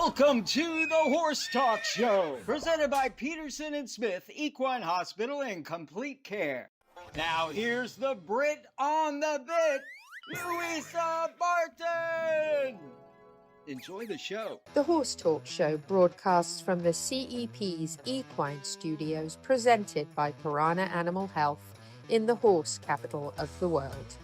Welcome to the Horse Talk Show, presented by Peterson and Smith Equine Hospital and Complete Care. Now here's the Brit on the bit, Louisa Barton. Enjoy the show. The Horse Talk Show broadcasts from the CEP's Equine Studios, presented by Piranha Animal Health in the horse capital of the world.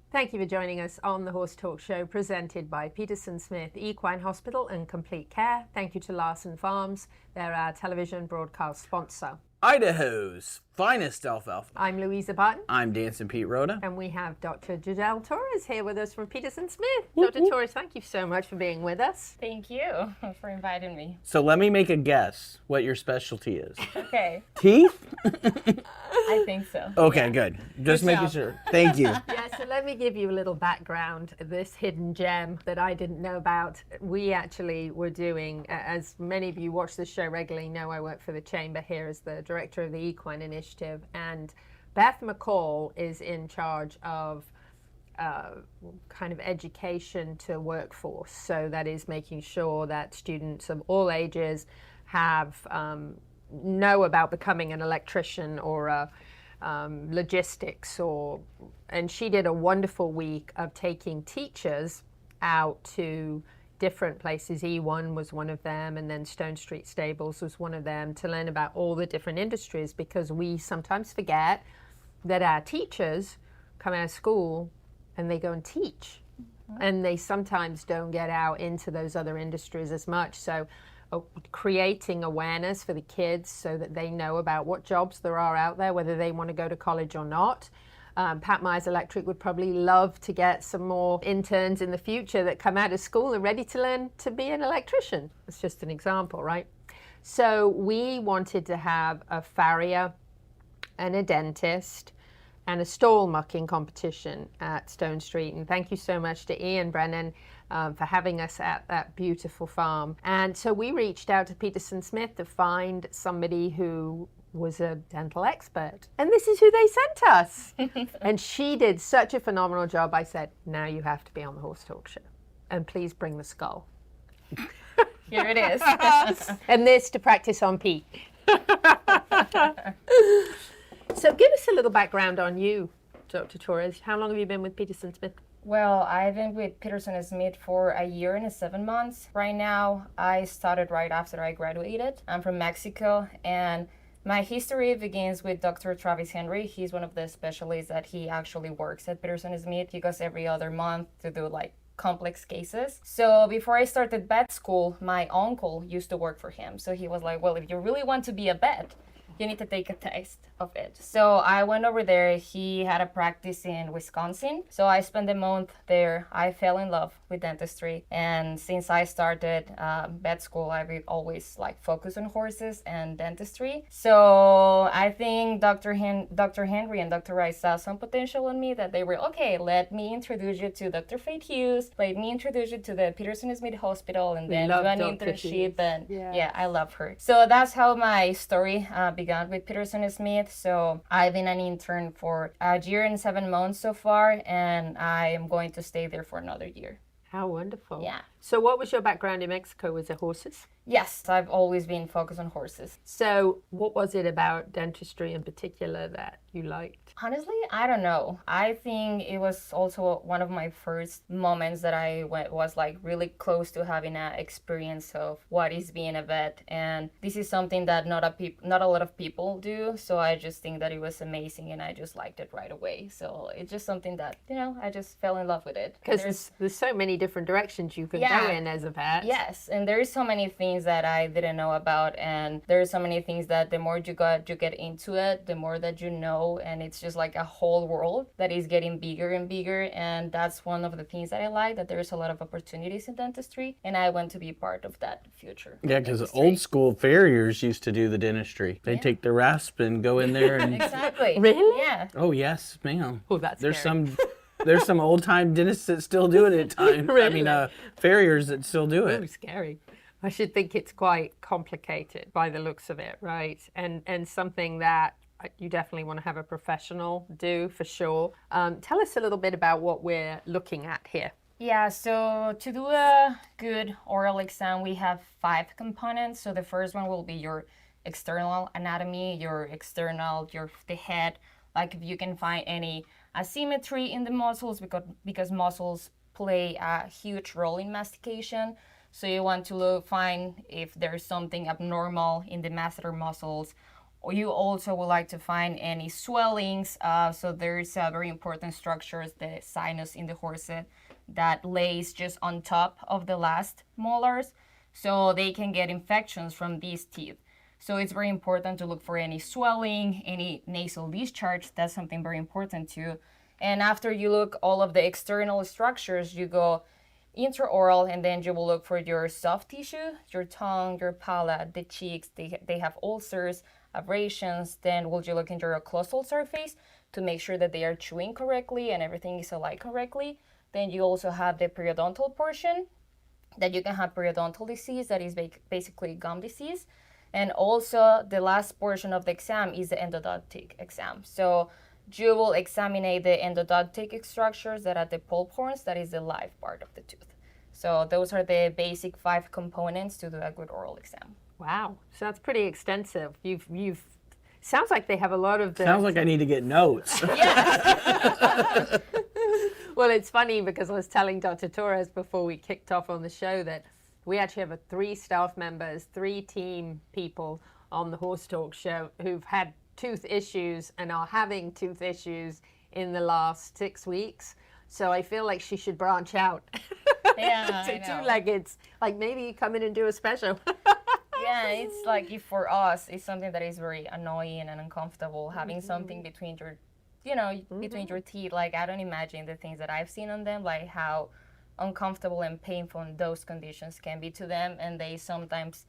Thank you for joining us on the Horse Talk Show, presented by Peterson Smith Equine Hospital and Complete Care. Thank you to Larson Farms. They're our television broadcast sponsor. Idaho's finest alfalfa. I'm Louisa Barton. I'm Dancing Pete Rhoda. And we have Dr. Giselle Torres here with us from Peterson Smith. Dr. Torres, thank you so much for being with us. Thank you for inviting me. So let me make a guess what your specialty is. Okay. Teeth? I think so. Okay, good. Just making sure. Thank you. Yeah, so let me give you a little background. This hidden gem that I didn't know about. We actually were doing, as many of you watch this show regularly know, I work for the Chamber here as the director of the Equine Initiative, and Beth McCall is in charge of kind of education to workforce. So that is making sure that students of all ages have know about becoming an electrician or logistics, and she did a wonderful week of taking teachers out to different places. E1 was one of them, and then Stone Street Stables was one of them, to learn about all the different industries, because we sometimes forget that our teachers come out of school and they go and teach, and they sometimes don't get out into those other industries as much. So creating awareness for the kids so that they know about what jobs there are out there, whether they want to go to college or not. Pat Myers Electric would probably love to get some more interns in the future that come out of school and ready to learn to be an electrician. It's just an example, right? So we wanted to have a farrier and a dentist and a stall mucking competition at Stone Street. And thank you so much to Ian Brennan for having us at that beautiful farm. And so we reached out to Peterson Smith to find somebody who was a dental expert. And this is who they sent us. And she did such a phenomenal job. I said, now you have to be on the Horse Talk Show. And please bring the skull. Here it is. And this to practice on Pete. So give us a little background on you, Dr. Torres. How long have you been with Peterson Smith? Well, I've been with Peterson Smith for a year and 7 months. Right now, I started right after I graduated. I'm from Mexico, and my history begins with Dr. Travis Henry. He's one of the specialists that he actually works at Peterson Smith. He goes every other month to do complex cases. So before I started vet school, my uncle used to work for him. So he was like, well, if you really want to be a vet, you need to take a test of it. So I went over there. He had a practice in Wisconsin. So I spent a month there. I fell in love with dentistry. And since I started vet school, I always focus on horses and dentistry. So I think Dr. Henry and Dr. Rice saw some potential in me, that they were, okay, let me introduce you to Dr. Faith Hughes. Let me introduce you to the Peterson Smith Hospital, and then do an internship. And yeah, I love her. So that's how my story began with Peterson Smith. So I've been an intern for a year and 7 months so far, and I am going to stay there for another year. How wonderful. Yeah. So what was your background in Mexico? Was it horses? Yes, I've always been focused on horses. So what was it about dentistry in particular that you liked? Honestly, I don't know. I think it was also one of my first moments that I was really close to having an experience of what is being a vet. And this is something that not a lot of people do. So I just think that it was amazing, and I just liked it right away. So it's just something that, I just fell in love with it. Because there's so many different directions you could go in as a vet. Yes, and there's so many things that I didn't know about, and there's so many things that the more you get into it, the more that you know, and it's just like a whole world that is getting bigger and bigger. And that's one of the things that I like, that there's a lot of opportunities in dentistry, and I want to be part of that future. Yeah, because old school farriers used to do the dentistry. They take the rasp and go in there and Exactly. Really? Yeah. Oh yes, ma'am. Oh, that's There's scary. There's some old time dentists that still do it at times. Really? I mean, farriers that still do it. Oh, scary. I should think it's quite complicated by the looks of it, right? And something that you definitely want to have a professional do, for sure. Tell us a little bit about what we're looking at here. Yeah, so to do a good oral exam, we have 5 components. So the first one will be your external anatomy, the head, like if you can find any asymmetry in the muscles, because muscles play a huge role in mastication. So you want to find if there's something abnormal in the masseter muscles, or you also would like to find any swellings. So there's very important structures, the sinus in the horse that lays just on top of the last molars, so they can get infections from these teeth. So it's very important to look for any swelling, any nasal discharge. That's something very important too. And after you look all of the external structures, you go intraoral, and then you will look for your soft tissue, your tongue, your palate, the cheeks. They have ulcers, abrasions. Then will you look into your occlusal surface to make sure that they are chewing correctly and everything is aligned correctly. Then you also have the periodontal portion, that you can have periodontal disease, that is basically gum disease. And also the last portion of the exam is the endodontic exam. So you will examine the endodontic structures that are the pulp horns, that is the live part of the tooth. So those are the basic 5 components to do a good oral exam. Wow, so that's pretty extensive. You've sounds like they have a lot of the... Sounds like I need to get notes. Yes. Well, it's funny because I was telling Dr. Torres before we kicked off on the show that we actually have 3 staff members, 3 team people on the Horse Talk show who've had tooth issues and are having tooth issues in the last 6 weeks. So I feel like she should branch out Yeah, to two-leggeds. Like maybe you come in and do a special. Yeah, it's like, if for us, it's something that is very annoying and uncomfortable, having something between your, between your teeth. Like, I don't imagine the things that I've seen on them, like how uncomfortable and painful those conditions can be to them. And they sometimes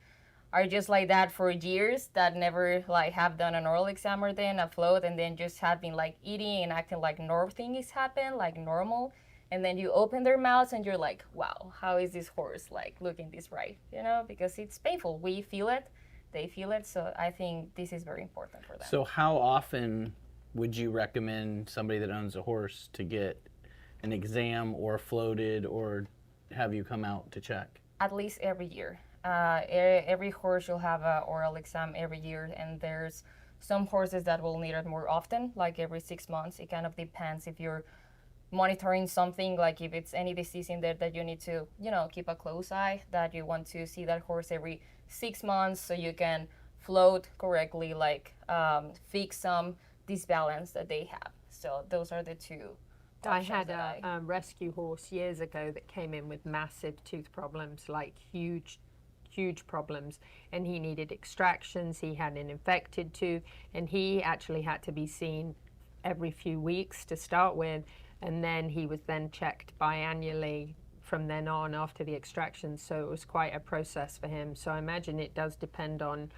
are just like that for years, that never like have done an oral exam or then a float, and then just have been like eating and acting like normal things happen, like normal. And then you open their mouths and you're like, wow, how is this horse like looking this right? Because it's painful. We feel it, they feel it. So I think this is very important for them. So how often would you recommend somebody that owns a horse to get an exam or floated, or have you come out to check? At least every year. Every horse will have an oral exam every year, and there's some horses that will need it more often, like every 6 months. It kind of depends if you're monitoring something, like if it's any disease in there that you need to, keep a close eye, that you want to see that horse every 6 months so you can float correctly, like fix some disbalance that they have. So those are the 2 I had a rescue horse years ago that came in with massive tooth problems, like huge problems, and he needed extractions. He had an infected tooth, and he actually had to be seen every few weeks to start with, and then he was then checked biannually from then on after the extraction. So it was quite a process for him. So I imagine it does depend on.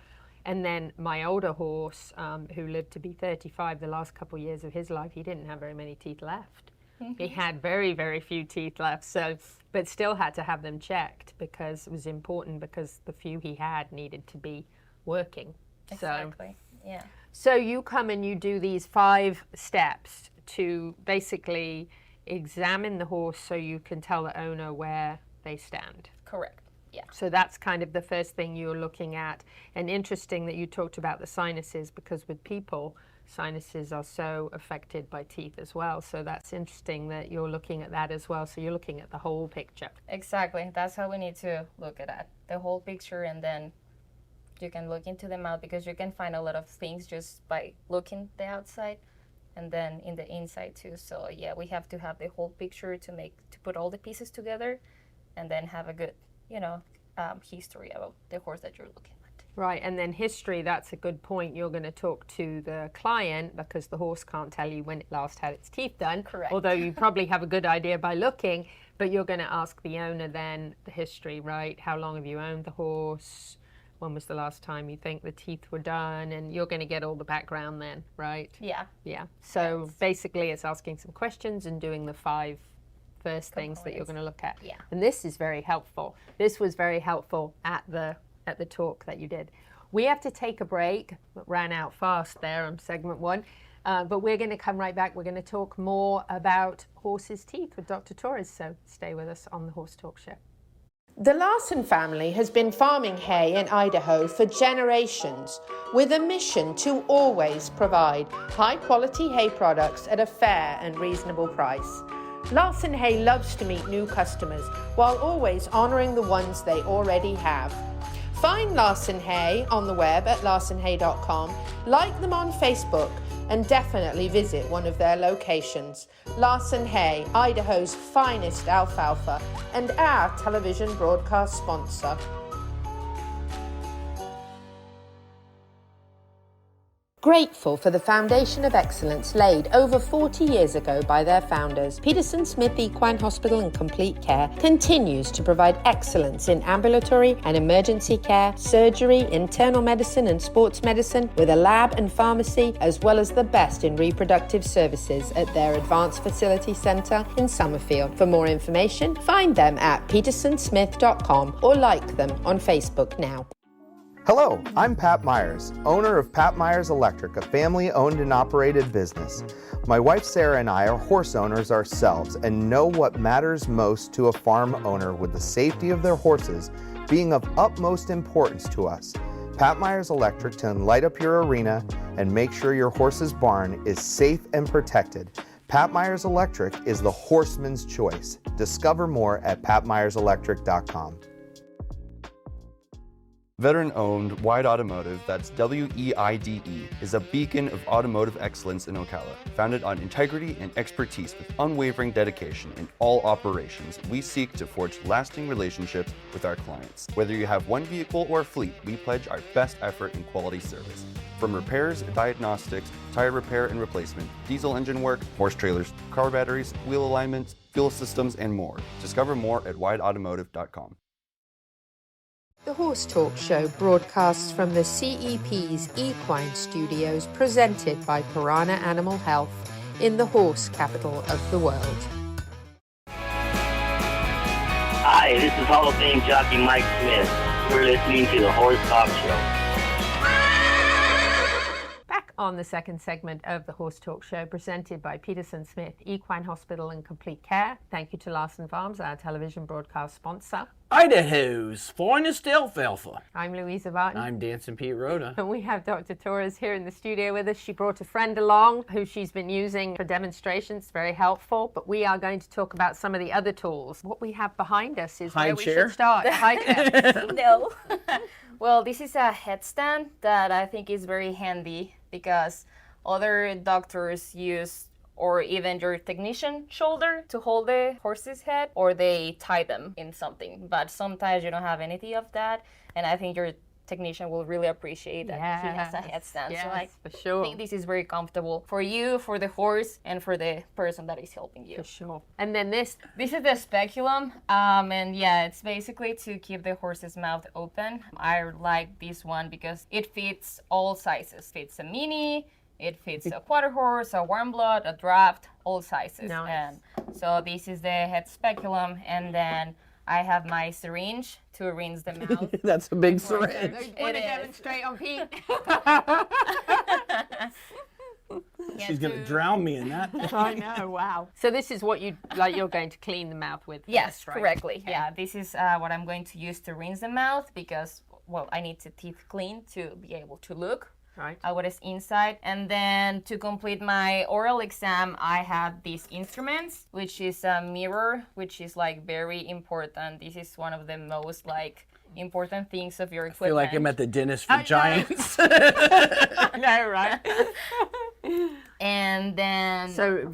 And then my older horse, who lived to be 35, the last couple of years of his life, he didn't have very many teeth left. He had very, very few teeth left, but still had to have them checked because it was important, because the few he had needed to be working. Exactly, yeah. So you come and you do these 5 steps to basically examine the horse so you can tell the owner where they stand. Correct. Yeah. So that's kind of the first thing you're looking at. And interesting that you talked about the sinuses, because with people, sinuses are so affected by teeth as well. So that's interesting that you're looking at that as well. So you're looking at the whole picture. Exactly. That's how we need to look at that. The whole picture, and then you can look into the mouth, because you can find a lot of things just by looking the outside and then in the inside too. So yeah, we have to have the whole picture to put all the pieces together, and then have a good history about the horse that you're looking at. Right, and then history, that's a good point. You're going to talk to the client, because the horse can't tell you when it last had its teeth done. Correct. Although you probably have a good idea by looking, but you're going to ask the owner then the history, right? How long have you owned the horse? When was the last time you think the teeth were done? And you're going to get all the background then, right? Yeah. Yeah. So basically it's asking some questions and doing the 5 first things that you're going to look at. Yeah. And this is very helpful. This was very helpful at the talk that you did. We have to take a break. Ran out fast there on segment 1. But we're going to come right back. We're going to talk more about horses' teeth with Dr. Torres. So stay with us on the Horse Talk Show. The Larson family has been farming hay in Idaho for generations, with a mission to always provide high-quality hay products at a fair and reasonable price. Larson Hay loves to meet new customers while always honouring the ones they already have. Find Larson Hay on the web at larsonhay.com, like them on Facebook, and definitely visit one of their locations. Larson Hay, Idaho's finest alfalfa, and our television broadcast sponsor. Grateful for the foundation of excellence laid over 40 years ago by their founders, Peterson Smith Equine Hospital and Complete Care continues to provide excellence in ambulatory and emergency care, surgery, internal medicine and sports medicine, with a lab and pharmacy, as well as the best in reproductive services at their Advanced Facility Center in Summerfield. For more information, find them at petersonsmith.com or like them on Facebook now. Hello, I'm Pat Myers, owner of Pat Myers Electric, a family-owned and operated business. My wife Sarah and I are horse owners ourselves and know what matters most to a farm owner, with the safety of their horses being of utmost importance to us. Pat Myers Electric can light up your arena and make sure your horse's barn is safe and protected. Pat Myers Electric is the horseman's choice. Discover more at patmyerselectric.com. Veteran-owned Wide Automotive, that's WEIDE, is a beacon of automotive excellence in Ocala. Founded on integrity and expertise with unwavering dedication in all operations, we seek to forge lasting relationships with our clients. Whether you have one vehicle or a fleet, we pledge our best effort in quality service. From repairs, diagnostics, tire repair and replacement, diesel engine work, horse trailers, car batteries, wheel alignments, fuel systems, and more. Discover more at wideautomotive.com. The Horse Talk Show broadcasts from the CEP's Equine Studios, presented by Piranha Animal Health in the horse capital of the world. Hi, this is Hall of Fame jockey Mike Smith. You're listening to the Horse Talk Show. Back on the second segment of the Horse Talk Show, presented by Peterson Smith Equine Hospital and Complete Care. Thank you to Larson Farms, our television broadcast sponsor. Idaho's finest alfalfa. I'm Louisa Barton. I'm Dancing Pete Rhoda. And we have Dr. Torres here in the studio with us. She brought a friend along who she's been using for demonstrations, very helpful. But we are going to talk about some of the other tools. What we have behind us is where we should start. High chair. No. Well, this is a headstand that I think is very handy because other doctors use, or even your technician shoulder, to hold the horse's head, or they tie them in something. But sometimes you don't have anything of that, and I think your technician will really appreciate that he has a headstand. Yes, so I for sure. think this is very comfortable for you, for the horse, and for the person that is helping you. For sure. And then this is the speculum, and yeah, it's basically to keep the horse's mouth open. I like this one because it fits all sizes. Fits a mini, it fits a quarter horse, a warm blood, a draft, all sizes. Nice. And so this is the head speculum, and then I have my syringe to rinse the mouth. That's a big syringe. Want to demonstrate on Pete? She's going to drown me in that. I know, wow. So this is what you're going to clean the mouth with? Yes, right? correctly. Okay. Yeah, this is what I'm going to use to rinse the mouth because, well, I need the teeth clean to be able to look at what is inside. And then to complete my oral exam, I have these instruments, which is a mirror, which is like very important. This is one of the most important things of your equipment. I feel like I'm at the dentist for giants. I know, right? And then... So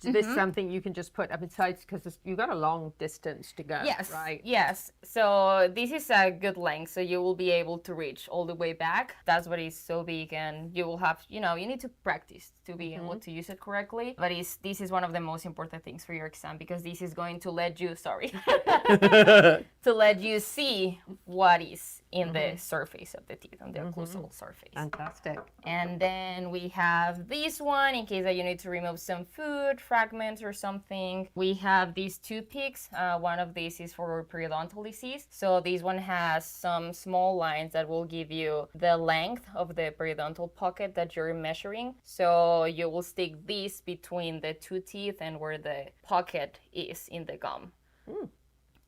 this is something you can just put up inside because you've got a long distance to go, yes, right? Yes. So this is a good length, so you will be able to reach all the way back. That's what is so big, and you will have, you need to practice to be able to use it correctly. But this is one of the most important things for your exam because this is going to let you, to let you see what is in the surface of the teeth, on the occlusal surface. Fantastic. And then we have this one in case that you need to remove some food, fragments or something. We have these toothpicks. One of these is for periodontal disease. So this one has some small lines that will give you the length of the periodontal pocket that you're measuring. So you will stick this between the two teeth and where the pocket is in the gum.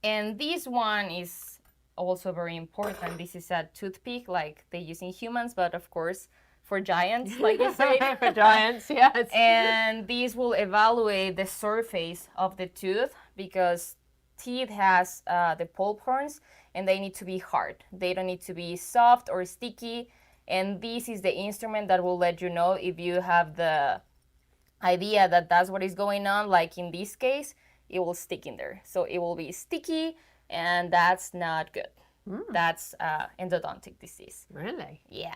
And this one is also very important. This is a toothpick like they use in humans, but of course for giants, like you say. For giants, yes. And these will evaluate the surface of the tooth because teeth has the pulp horns and they need to be hard. They don't need to be soft or sticky. And this is the instrument that will let you know if you have the idea that that's what is going on. Like in this case, it will stick in there. So it will be sticky and that's not good. That's endodontic disease. Really? Yeah.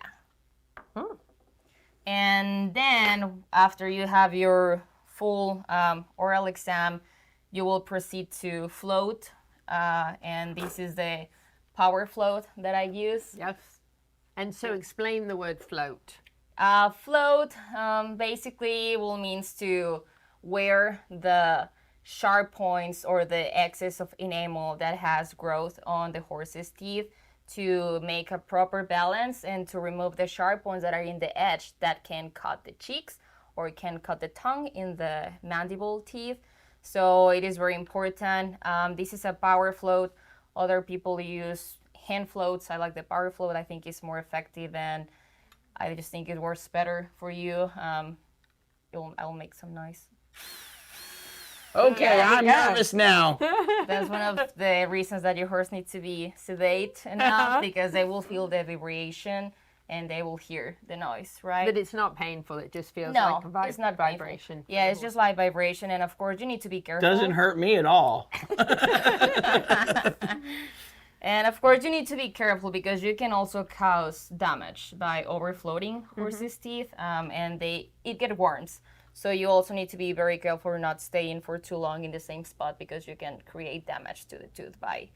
And then after you have your full oral exam, you will proceed to float. And this is the power float that I use. Yes. And so explain the word float. Float basically will means to wear the sharp points or the excess of enamel that has growth on the horse's teeth to make a proper balance and to remove the sharp ones that are in the edge that can cut the cheeks or can cut the tongue in the mandible teeth. So it is very important. This is a power float. Other people use hand floats. I like the power float. I think it's more effective and I just think it works better for you. I'll make some noise. Okay, I'm nervous now. That's one of the reasons that your horse needs to be sedate enough because they will feel the vibration and they will hear the noise, right? But it's not painful. It just feels No, like a it's not vibration. painful. Yeah, it's just like vibration. And of course, you need to be careful. Doesn't hurt me at all. And of course, you need to be careful because you can also cause damage by overfloating horses' teeth and it gets worms. So you also need to be very careful not staying for too long in the same spot because you can create damage to the tooth by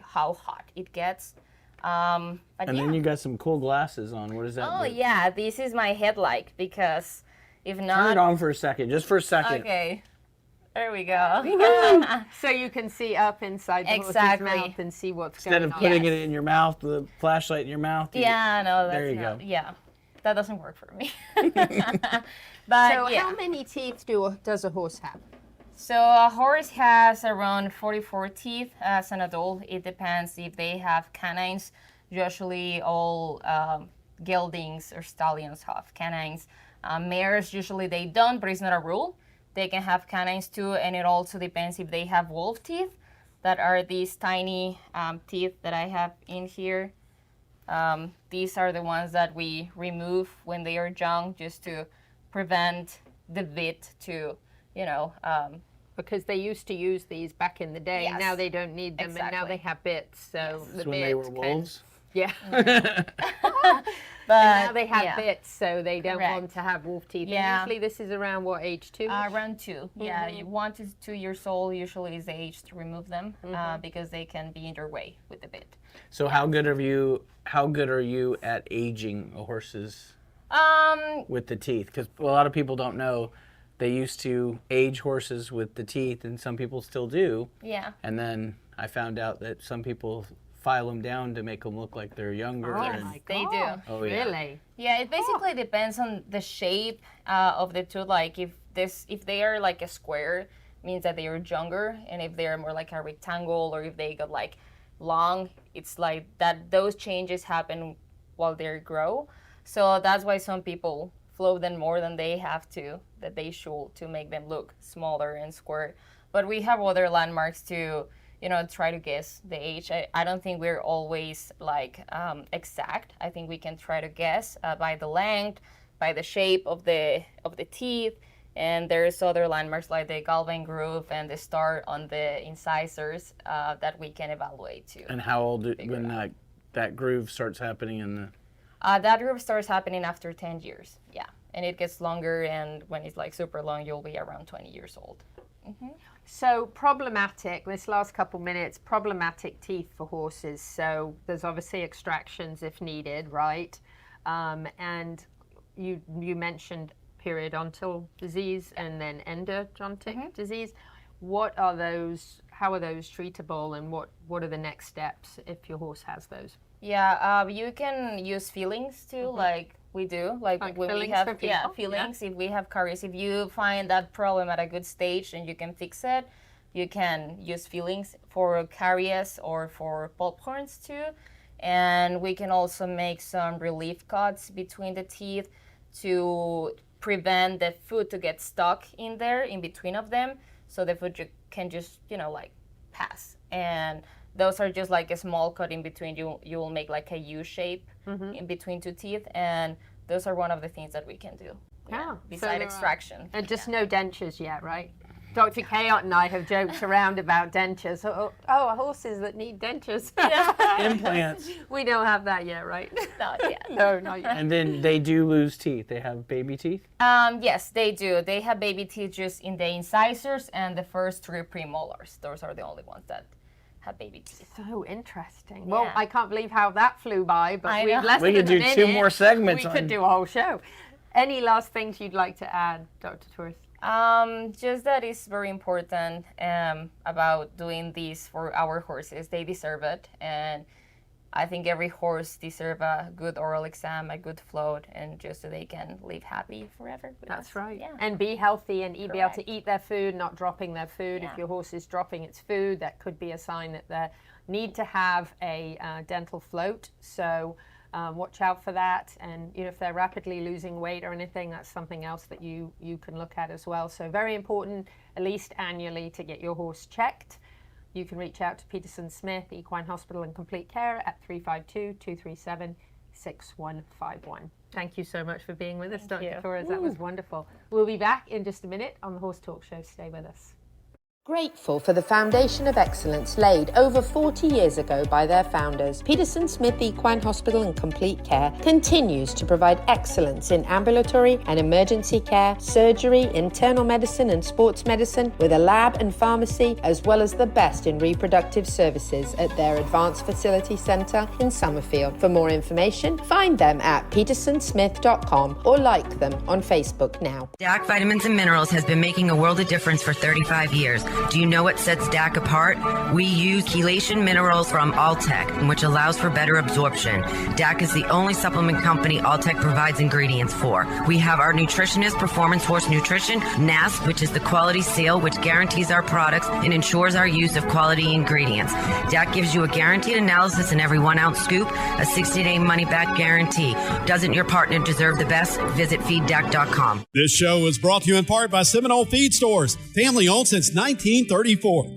how hot it gets. And then you got some cool glasses on. What does that Oh do? yeah, this is my headlight because if not... Turn it on for a second, just for a second. Okay, there we go. So you can see up inside the Exactly. horse's mouth and see what's Instead going of on. putting it in your mouth, the flashlight in your mouth. Yeah, no, that's There you not, go. yeah, that doesn't work for me. But So yeah. how many teeth does a horse have? So a horse has around 44 teeth as an adult. It depends if they have canines. Usually all geldings or stallions have canines. Mares, usually they don't, but it's not a rule. They can have canines too, and it also depends if they have wolf teeth. That are these tiny teeth that I have in here. These are the ones that we remove when they are young just to prevent the bit to, Because they used to use these back in the day. Yes. Now they don't need them, and now Exactly. they have bits. So the That's when they were bit wolves. Yeah. but And now they have yeah. bits, so they don't Correct. want to have wolf teeth. And Yeah. usually this is around what age? 2? Around 2. Yeah, 1 to 2 years old usually is the age to remove them because they can be in your way with the bit. So how good are you at aging a horse's with the teeth? Because a lot of people don't know. They used to age horses with the teeth, and some people still do. Yeah. And then I found out that some people file them down to make them look like they're younger. Oh and- my they God. do. Oh, yeah. Really? Yeah, it basically depends on the shape of the tooth. Like if they are like a square, means that they are younger, and if they are more like a rectangle or if they got like long, it's like that. Those changes happen while they grow. So that's why some people flow them more than they have to, that they should, to make them look smaller and square. But we have other landmarks to, try to guess the age. I don't think we're always like exact. I think we can try to guess by the length, by the shape of the teeth, and there's other landmarks like the Galvin groove and the star on the incisors that we can evaluate too. And how old when that groove starts happening in the? That groove starts happening after 10 years, yeah. And it gets longer, and when it's like super long, you'll be around 20 years old. So problematic, this last couple minutes, problematic teeth for horses. So there's obviously extractions if needed, right? And you mentioned periodontal disease and then endodontic disease. What are those, how are those treatable, and what are the next steps if your horse has those? Yeah, you can use fillings too, like we do. Like when we have fillings, if we have caries, if you find that problem at a good stage and you can fix it, you can use fillings for caries or for pulp horns too. And we can also make some relief cuts between the teeth to prevent the food to get stuck in there, in between of them, so the food can just, you know, like pass. And those are just like a small cut in between. You will make like a U shape in between two teeth, and those are one of the things that we can do. Yeah, beside so, extraction. And just no dentures yet, right? Dr. Kayot and I have joked around about dentures. Oh, horses that need dentures. Implants. We don't have that yet, right? Not yet. No, not yet. And then they do lose teeth. They have baby teeth? Yes, they do. They have baby teeth just in the incisors and the first 3 premolars. Those are the only ones that have baby teeth. So interesting. Well, I can't believe how that flew by, but we've less we than could a do minute. 2 more segments. We could do a whole show. Any last things you'd like to add, Dr. Torres? Just that it's very important about doing this for our horses. They deserve it, and I think every horse deserves a good oral exam, a good float, and just so they can live happy forever. That's right. Yeah. And be healthy and be able to eat their food, not dropping their food. Yeah. If your horse is dropping its food, that could be a sign that they need to have a dental float. So watch out for that. And if they're rapidly losing weight or anything, that's something else that you can look at as well. So very important, at least annually, to get your horse checked. You can reach out to Peterson Smith Equine Hospital and Complete Care at 352-237-6151. Thank you so much for being with us, Dr. Torres. That was wonderful. We'll be back in just a minute on the Horse Talk Show. Stay with us. Grateful for the foundation of excellence laid over 40 years ago by their founders, Peterson Smith Equine Hospital and Complete Care continues to provide excellence in ambulatory and emergency care, surgery, internal medicine and sports medicine, with a lab and pharmacy, as well as the best in reproductive services at their Advanced Facility Centre in Summerfield. For more information, find them at petersonsmith.com or like them on Facebook now. DAC Vitamins and Minerals has been making a world of difference for 35 years. Do you know what sets DAC apart? We use chelation minerals from Alltech, which allows for better absorption. DAC is the only supplement company Alltech provides ingredients for. We have our nutritionist, Performance Horse Nutrition, NASP, which is the quality seal, which guarantees our products and ensures our use of quality ingredients. DAC gives you a guaranteed analysis in every 1 ounce scoop, a 60-day money-back guarantee. Doesn't your partner deserve the best? Visit feeddac.com. This show is brought to you in part by Seminole Feed Stores, family-owned since 1934,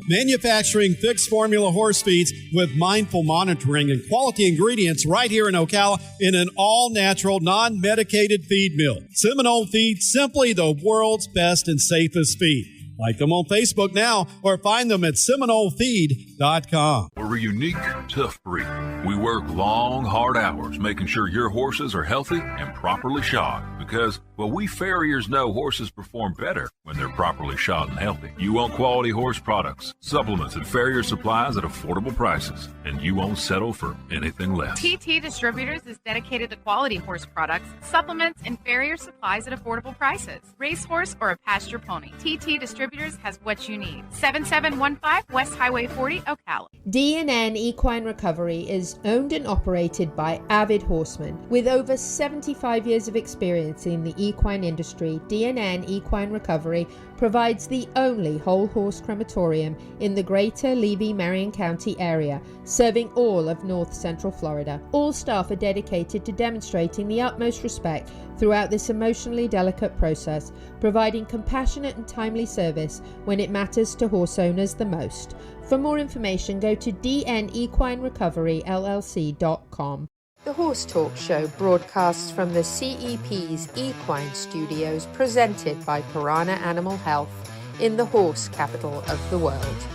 manufacturing fixed formula horse feeds with mindful monitoring and quality ingredients right here in Ocala in an all-natural, non-medicated feed mill. Seminole Feed, simply the world's best and safest feed. Like them on Facebook now or find them at SeminoleFeed.com. We're a unique, tough breed. We work long, hard hours making sure your horses are healthy and properly shod because, well, we farriers know horses perform better when they're properly shod and healthy. You want quality horse products, supplements, and farrier supplies at affordable prices, and you won't settle for anything less. TT Distributors is dedicated to quality horse products, supplements, and farrier supplies at affordable prices. Racehorse or a pasture pony, TT Distributors has what you need. 7715 West Highway 40, Ocala. D&N Equine Recovery is owned and operated by avid horsemen. With over 75 years of experience in the equine industry, D&N Equine Recovery provides the only whole horse crematorium in the greater Levy-Marion County area, serving all of north central Florida. All staff are dedicated to demonstrating the utmost respect throughout this emotionally delicate process, providing compassionate and timely service when it matters to horse owners the most. For more information, go to dnequinerecoveryllc.com. The Horse Talk Show broadcasts from the CEP's Equine Studios, presented by Piranha Animal Health in the horse capital of the world.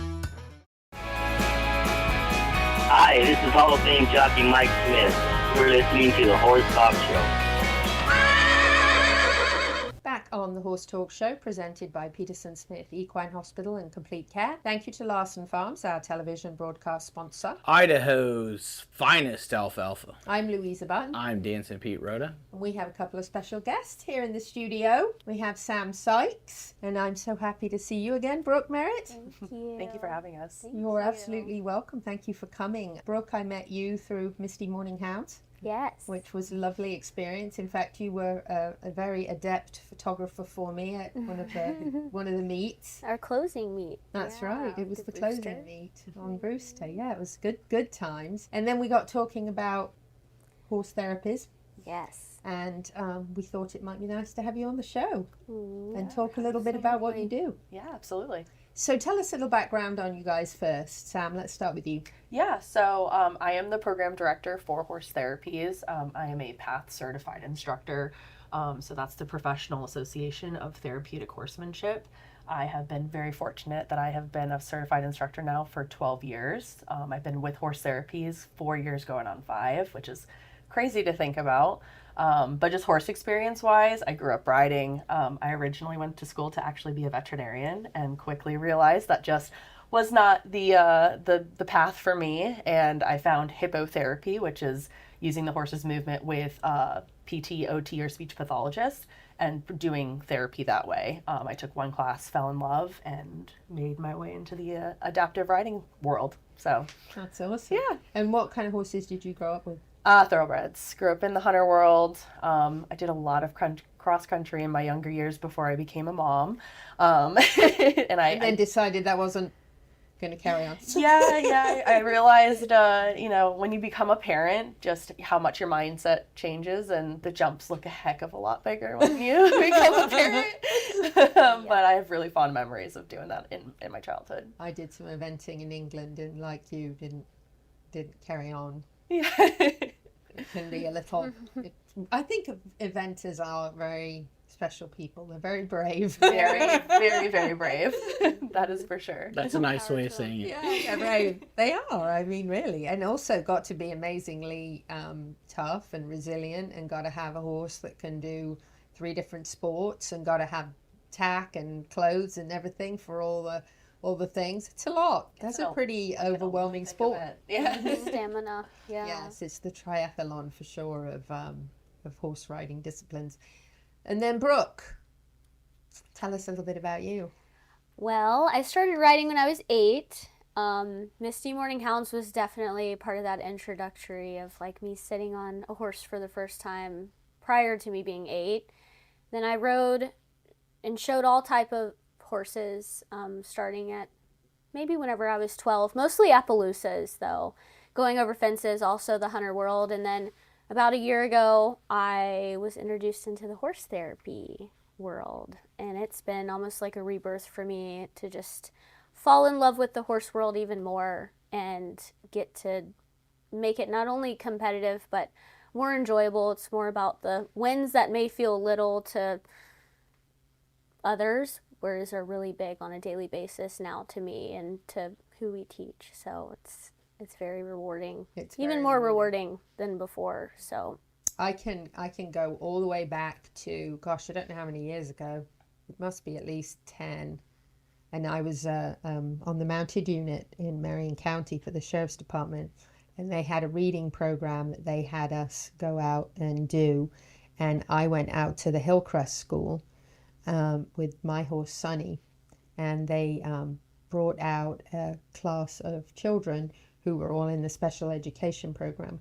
Hi, this is Hall of Fame jockey Mike Smith. We're listening to the Horse Talk Show. Back on on the Horse Talk Show, presented by Peterson Smith Equine Hospital and Complete Care. Thank you to Larson Farms, our television broadcast sponsor. Idaho's finest alfalfa. I'm Louisa Barton. I'm Dancing Pete Rhoda. We have a couple of special guests here in the studio. We have Sam Sykes, and I'm so happy to see you again, Brooke Merritt. Thank you. Thank you for having us. You're absolutely welcome. Thank you for coming. Brooke, I met you through Misty Morning Hounds. Yes. Which was a lovely experience. In fact, you were a very adept photographer for me at one of the meets. Our closing meet. That's right. It was the closing meet on Brewster. Yeah, it was good times. And then we got talking about horse therapies. Yes. And we thought it might be nice to have you on the show and talk a little bit about what you do. Yeah, absolutely. So tell us a little background on you guys first. Sam, let's start with you. Yeah, so I am the program director for HORSE Therapies. I am a PATH certified instructor. So that's the Professional Association of Therapeutic Horsemanship. I have been very fortunate that I have been a certified instructor now for 12 years. I've been with HORSE Therapies 4 years going on 5, which is crazy to think about. But just horse experience wise, I grew up riding. I originally went to school to actually be a veterinarian and quickly realized that just was not the path for me. And I found hippotherapy, which is using the horse's movement with PT, OT, or speech pathologist and doing therapy that way. I took one class, fell in love, and made my way into the adaptive riding world. So that's awesome. Yeah. And what kind of horses did you grow up with? Thoroughbreds. Grew up in the hunter world. I did a lot of cross country in my younger years before I became a mom. And then decided that wasn't going to carry on. Yeah. I realized, when you become a parent, just how much your mindset changes, and the jumps look a heck of a lot bigger when you become a parent. But I have really fond memories of doing that in my childhood. I did some eventing in England, and like you, didn't carry on. Yeah. It can be a little. I think eventers are very special people. They're very brave. Very, very, very brave. That is for sure. That's a nice way of saying it. Yeah, brave. They are. I mean, really, and also got to be amazingly tough and resilient, and got to have a horse that can do 3 different sports, and got to have tack and clothes and everything for all the things. It's a lot. That's a pretty overwhelming sport. Yeah. Stamina. Yeah. Yes, it's the triathlon for sure of horse riding disciplines. And then Brooke, tell us a little bit about you. Well, I started riding when I was 8. Misty Morning Hounds was definitely part of that introductory of like me sitting on a horse for the first time prior to me being 8. Then I rode and showed all type of horses, starting at maybe whenever I was 12, mostly Appaloosas though, going over fences, also the hunter world. And then about a year ago, I was introduced into the horse therapy world, and it's been almost like a rebirth for me to just fall in love with the horse world even more and get to make it not only competitive, but more enjoyable. It's more about the wins that may feel little to others, whereas are really big on a daily basis now to me and to who we teach. So it's very rewarding. It's even more rewarding than before. So I can go all the way back to, gosh, I don't know how many years ago. It must be at least 10. And I was on the mounted unit in Marion County for the Sheriff's Department. And they had a reading program that they had us go out and do. And I went out to the Hillcrest School with my horse Sonny, and they brought out a class of children who were all in the special education program.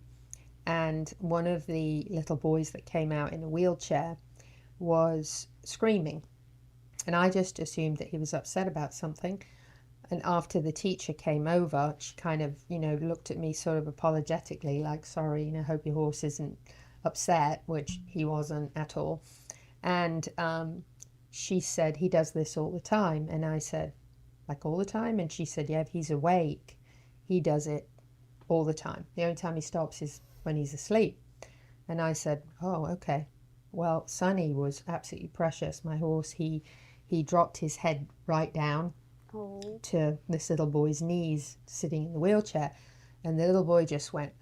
And one of the little boys that came out in a wheelchair was screaming, and I just assumed that he was upset about something. And after the teacher came over, she kind of, looked at me sort of apologetically, like, sorry, hope your horse isn't upset, which he wasn't at all. And she said, he does this all the time. And I said, like all the time? And she said, yeah, if he's awake, he does it all the time. The only time he stops is when he's asleep. And I said, oh, okay. Well, Sonny was absolutely precious. My horse, he dropped his head right down to this little boy's knees sitting in the wheelchair. And the little boy just went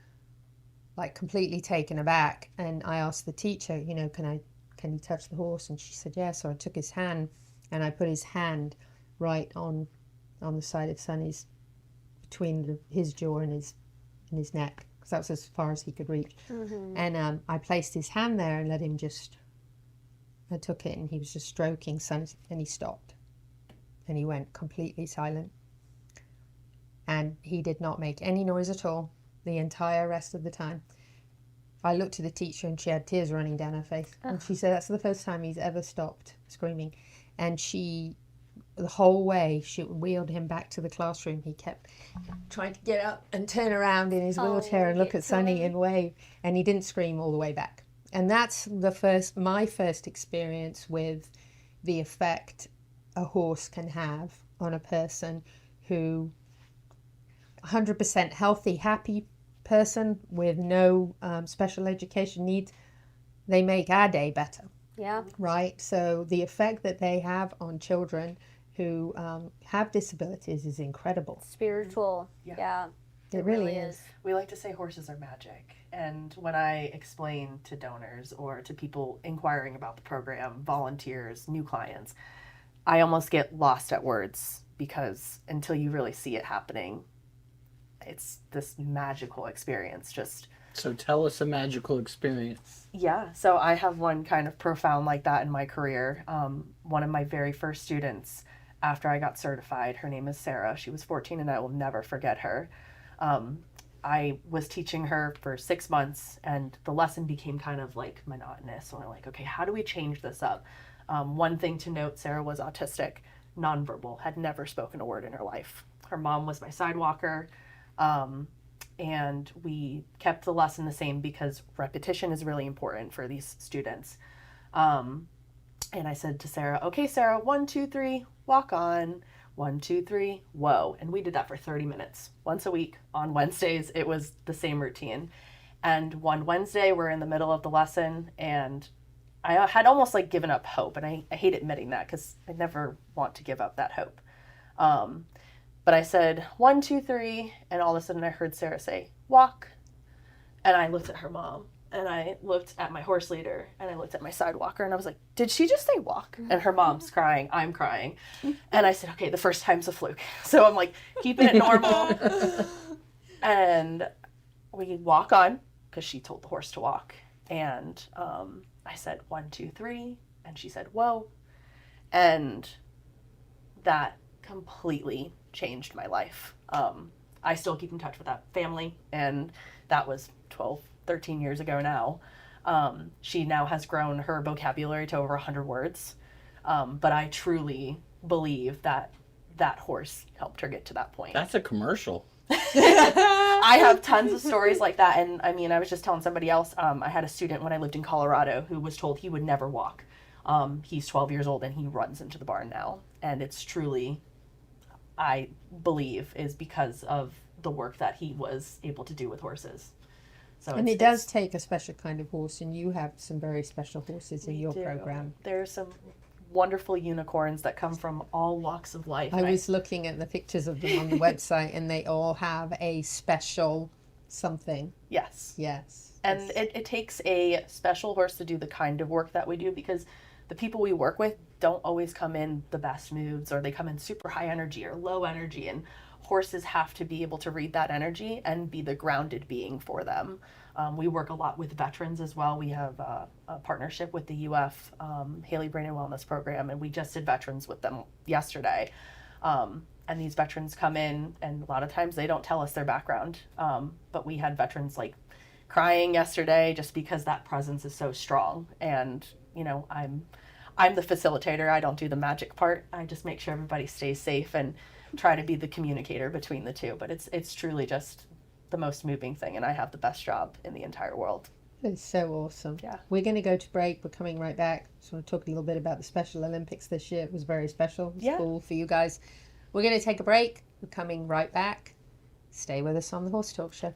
like completely taken aback. And I asked the teacher, can can you touch the horse? And she said, yeah. So I took his hand and I put his hand right on the side of Sonny's, between his jaw and his neck, because that was as far as he could reach. And I placed his hand there and let him I took it, and he was just stroking Sonny, and he stopped. And he went completely silent. And he did not make any noise at all the entire rest of the time. I looked at the teacher and she had tears running down her face. And she said that's the first time he's ever stopped screaming. And the whole way, she wheeled him back to the classroom. He kept trying to get up and turn around in his wheelchair and look at Sonny and wave. And he didn't scream all the way back. And that's my first experience with the effect a horse can have on a person who 100% healthy, happy person with no special education needs. They make our day better. Yeah. Right? So the effect that they have on children who have disabilities is incredible. Spiritual. Yeah. It really is. We like to say horses are magic. And when I explain to donors or to people inquiring about the program, volunteers, new clients, I almost get lost at words, because until you really see it happening, it's this magical experience. So tell us a magical experience. Yeah, so I have one kind of profound like that in my career. One of my very first students, after I got certified, her name is Sarah. She was 14 and I will never forget her. I was teaching her for 6 months and the lesson became kind of like monotonous. So I'm like, okay, how do we change this up? One thing to note, Sarah was autistic, nonverbal, had never spoken a word in her life. Her mom was my sidewalker. And we kept the lesson the same because repetition is really important for these students. And I said to Sarah, okay, Sarah, 1, 2, 3, walk on. 1, 2, 3, whoa. And we did that for 30 minutes, once a week. On Wednesdays, it was the same routine. And one Wednesday, we're in the middle of the lesson, and I had almost like given up hope. And I hate admitting that because I never want to give up that hope. But I said, 1, 2, 3, and all of a sudden I heard Sarah say, walk. And I looked at her mom, and I looked at my horse leader, and I looked at my sidewalker, and I was like, did she just say walk? And her mom's crying, I'm crying. And I said, okay, the first time's a fluke. So I'm like, keeping it normal. And we walk on, because she told the horse to walk. And I said, 1, 2, 3, and she said, whoa. And that completely changed my life. I still keep in touch with that family, and that was 12, 13 years ago now. She now has grown her vocabulary to over 100 words, but I truly believe that that horse helped her get to that point. That's a commercial. I have tons of stories like that, and I mean, I was just telling somebody else, I had a student when I lived in Colorado who was told he would never walk. He's 12 years old and he runs into the barn now, and it's truly, I believe, is because of the work that he was able to do with horses. So and it does take a special kind of horse, and you have some very special horses in your program. There are some wonderful unicorns that come from all walks of life. I was looking at the pictures of them on the website, and they all have a special something. Yes. Yes. And it takes a special horse to do the kind of work that we do, because the people we work with don't always come in the best moods, or they come in super high energy or low energy, and horses have to be able to read that energy and be the grounded being for them. We work a lot with veterans as well. We have a partnership with the UF Haley Brain and Wellness Program, and we just did veterans with them yesterday. And these veterans come in, and a lot of times they don't tell us their background, but we had veterans like crying yesterday just because that presence is so strong. And you know, I'm the facilitator. I don't do the magic part. I just make sure everybody stays safe and try to be the communicator between the two. But it's truly just the most moving thing, and I have the best job in the entire world. It's so awesome. Yeah. We're going to go to break. We're coming right back. Just want to talk a little bit about the Special Olympics this year. It was very special. It was cool for you guys. We're going to take a break. We're coming right back. Stay with us on the Horse Talk Show.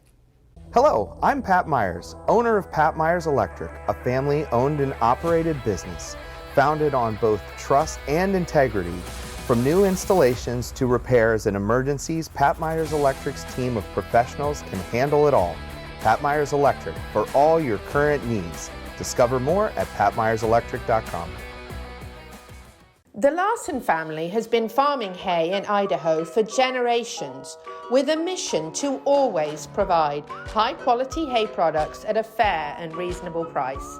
Hello, I'm Pat Myers, owner of Pat Myers Electric, a family-owned and operated business founded on both trust and integrity. From new installations to repairs and emergencies, Pat Myers Electric's team of professionals can handle it all. Pat Myers Electric, for all your current needs. Discover more at patmyerselectric.com. The Larson family has been farming hay in Idaho for generations with a mission to always provide high-quality hay products at a fair and reasonable price.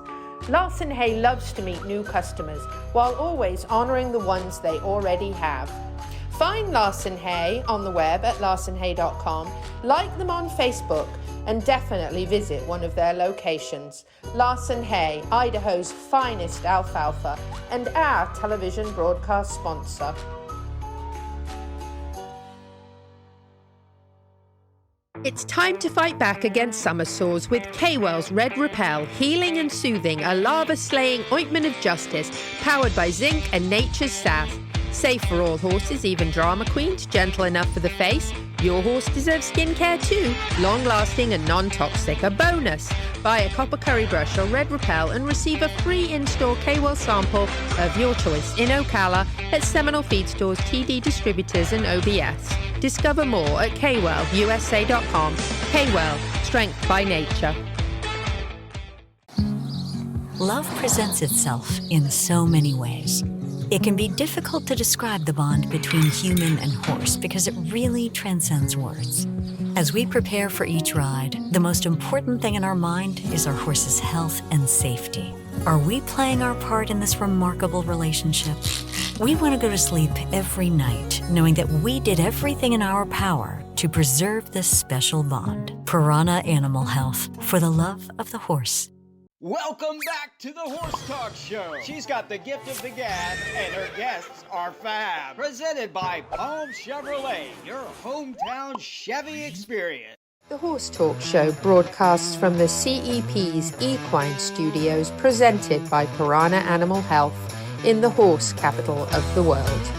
Larson Hay loves to meet new customers while always honoring the ones they already have. Find Larson Hay on the web at larsonhay.com, like them on Facebook, and definitely visit one of their locations. Larson Hay, Idaho's finest alfalfa, and our television broadcast sponsor. It's time to fight back against summer sores with K-Well's Red Repel, healing and soothing, a lava-slaying ointment of justice, powered by zinc and nature's staff. Safe for all horses, even drama queens, gentle enough for the face. Your horse deserves skincare too, long-lasting and non-toxic. A bonus, buy a copper curry brush or Red Repel and receive a free in-store K-Well sample of your choice in Ocala at Seminole Feed Stores, TD Distributors and OBS. Discover more at kwellusa.com. K-Well, strength by nature. Love presents itself in so many ways. It can be difficult to describe the bond between human and horse because it really transcends words. As we prepare for each ride, the most important thing in our mind is our horse's health and safety. Are we playing our part in this remarkable relationship? We want to go to sleep every night knowing that we did everything in our power to preserve this special bond. Piranha Animal Health, for the love of the horse. Welcome back to the Horse Talk Show. She's got the gift of the gab, and her guests are fab. Presented by Palm Chevrolet, your hometown Chevy experience. The Horse Talk Show broadcasts from the CEP's Equine Studios, presented by Piranha Animal Health in the horse capital of the world.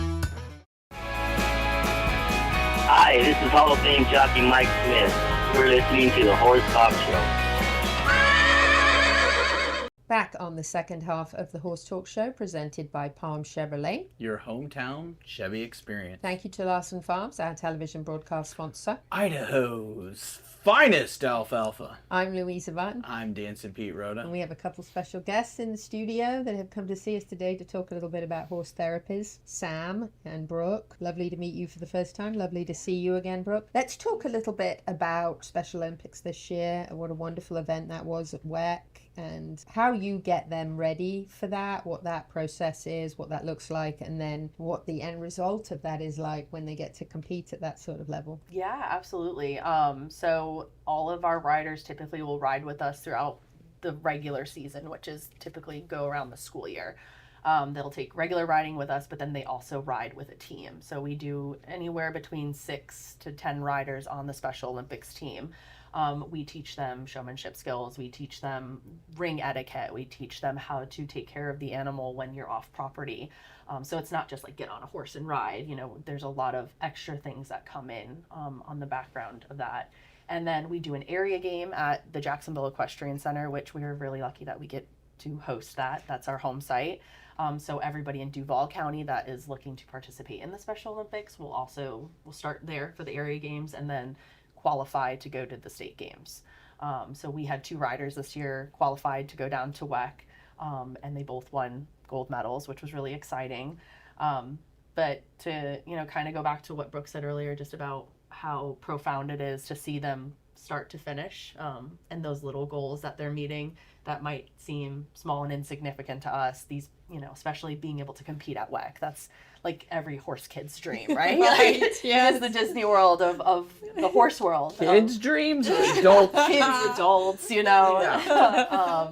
Hi, this is Hall of Fame jockey Mike Smith. You're listening to the Horse Talk Show. Back on the second half of the Horse Talk Show, presented by Palm Chevrolet. Your hometown Chevy experience. Thank you to Larson Farms, our television broadcast sponsor. Idaho's finest alfalfa. I'm Louisa Barton. I'm Dancing Pete Rhoda. And we have a couple special guests in the studio that have come to see us today to talk a little bit about horse therapies. Sam and Brooke. Lovely to meet you for the first time. Lovely to see you again, Brooke. Let's talk a little bit about Special Olympics this year. What a wonderful event that was at WEC, and how you get them ready for that, what that process is, what that looks like, and then what the end result of that is like when they get to compete at that sort of level. Yeah, absolutely. So all of our riders typically will ride with us throughout the regular season, which is typically go around the school year. They'll take regular riding with us, but then they also ride with a team. So we do anywhere between 6 to 10 riders on the Special Olympics team. We teach them showmanship skills. We teach them ring etiquette. We teach them how to take care of the animal when you're off property. So it's not just like get on a horse and ride. You know, there's a lot of extra things that come in on the background of that. And then we do an area game at the Jacksonville Equestrian Center, which we are really lucky that we get to host that. That's our home site. So everybody in Duval County that is looking to participate in the Special Olympics will start there for the area games and then qualify to go to the state games. So we had 2 riders this year qualified to go down to WEC, and they both won gold medals, which was really exciting. But to, kind of go back to what Brooke said earlier, just about how profound it is to see them start to finish, and those little goals that they're meeting that might seem small and insignificant to us, these, especially being able to compete at WEC, that's like every horse kid's dream, right? Right, like, yes. It is the Disney World of the horse world. Kids' dreams or adults? Kids, adults, Yeah.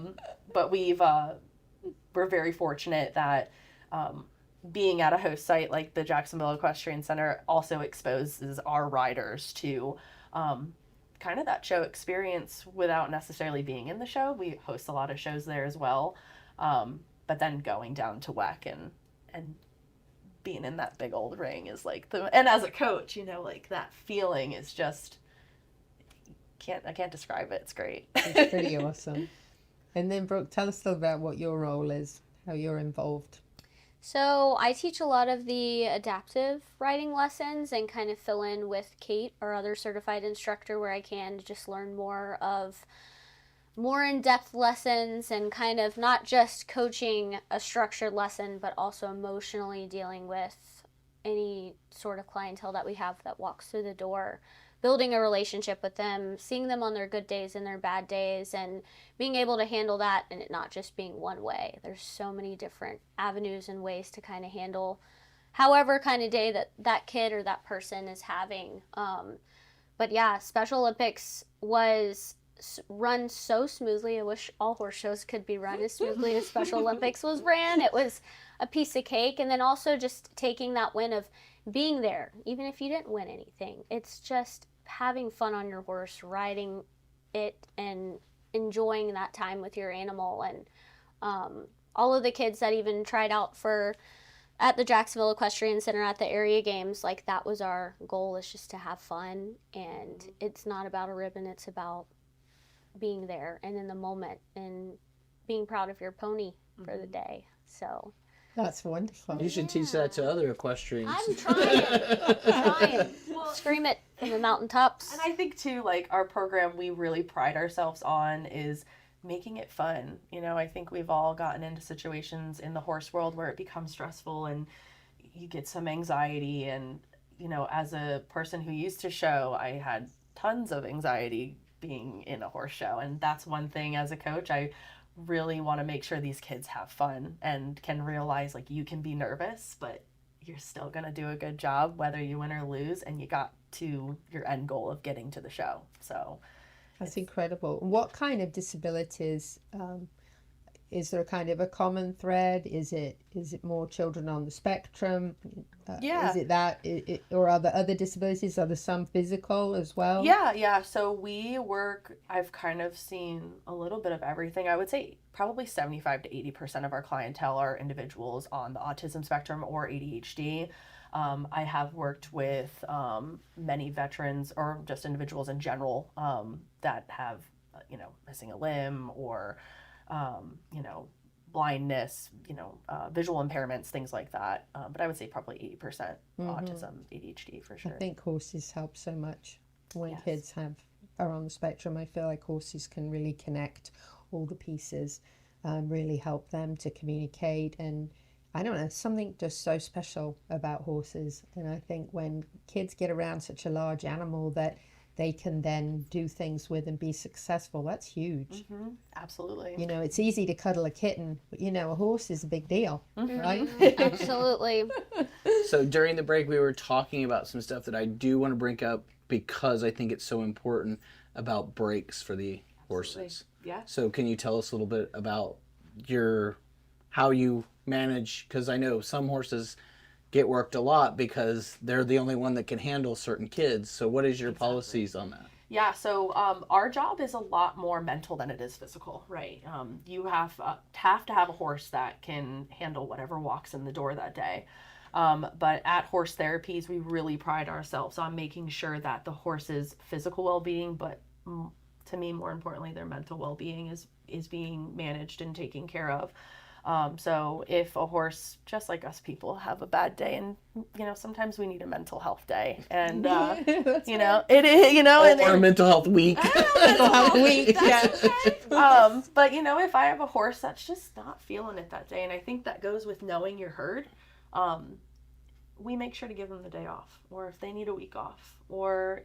But we're very fortunate that being at a host site like the Jacksonville Equestrian Center also exposes our riders to kind of that show experience without necessarily being in the show. We host a lot of shows there as well. But then going down to WEC and being in that big old ring is like and as a coach, like that feeling is just, I can't describe it. It's great. It's pretty awesome. And then Brooke, tell us about what your role is, how you're involved. So I teach a lot of the adaptive riding lessons and kind of fill in with Kate, our other certified instructor, where I can to just learn more of more in-depth lessons and kind of not just coaching a structured lesson, but also emotionally dealing with any sort of clientele that we have that walks through the door, building a relationship with them, seeing them on their good days and their bad days, and being able to handle that and it not just being one way. There's so many different avenues and ways to kind of handle however kind of day that kid or that person is having. But yeah, Special Olympics was run so smoothly. I wish all horse shows could be run as smoothly as Special Olympics was ran. It was a piece of cake. And then also just taking that win of being there, even if you didn't win anything. It's just having fun on your horse, riding it and enjoying that time with your animal. And all of the kids that even tried out at the Jacksonville Equestrian Center at the area games, like that was our goal, is just to have fun. And it's not about a ribbon, it's about being there and in the moment and being proud of your pony for the day. So that's wonderful. You should teach that to other equestrians. I'm trying. Scream it from the mountaintops. And I think too, like our program, we really pride ourselves on is making it fun. You know, I think we've all gotten into situations in the horse world where it becomes stressful and you get some anxiety. And, you know, as a person who used to show, I had tons of anxiety being in a horse show. And that's one thing as a coach, I really want to make sure these kids have fun and can realize like you can be nervous, but you're still going to do a good job whether you win or lose, and you got to your end goal of getting to the show. So that's incredible. What kind of disabilities, is there kind of a common thread? Is it more children on the spectrum? Is it that, or are there other disabilities? Are there some physical as well? Yeah. So we work, I've kind of seen a little bit of everything. I would say probably 75 to 80% of our clientele are individuals on the autism spectrum or ADHD. I have worked with many veterans or just individuals in general that have, missing a limb or, blindness, visual impairments, things like that. But I would say probably 80% autism, ADHD for sure. I think horses help so much when kids are on the spectrum. I feel like horses can really connect all the pieces, really help them to communicate. And I don't know, something just so special about horses. And I think when kids get around such a large animal that they can then do things with and be successful, that's huge. Absolutely. It's easy to cuddle a kitten, but a horse is a big deal, right? Absolutely. So during the break, we were talking about some stuff that I do want to bring up because I think it's so important about breaks for the horses. Absolutely. Yeah. So can you tell us a little bit about how you manage, because I know some horses get worked a lot because they're the only one that can handle certain kids. So what is your policies on that? Yeah, so our job is a lot more mental than it is physical, right? You have to have a horse that can handle whatever walks in the door that day. But at HORSE Therapies, we really pride ourselves on making sure that the horse's physical well-being, but to me, more importantly, their mental well-being is being managed and taken care of. So if a horse, just like us people, have a bad day, and sometimes we need a mental health day, and it is, or a mental health week. Mental health week. That's okay. But if I have a horse that's just not feeling it that day, and I think that goes with knowing your herd, we make sure to give them the day off, or if they need a week off, or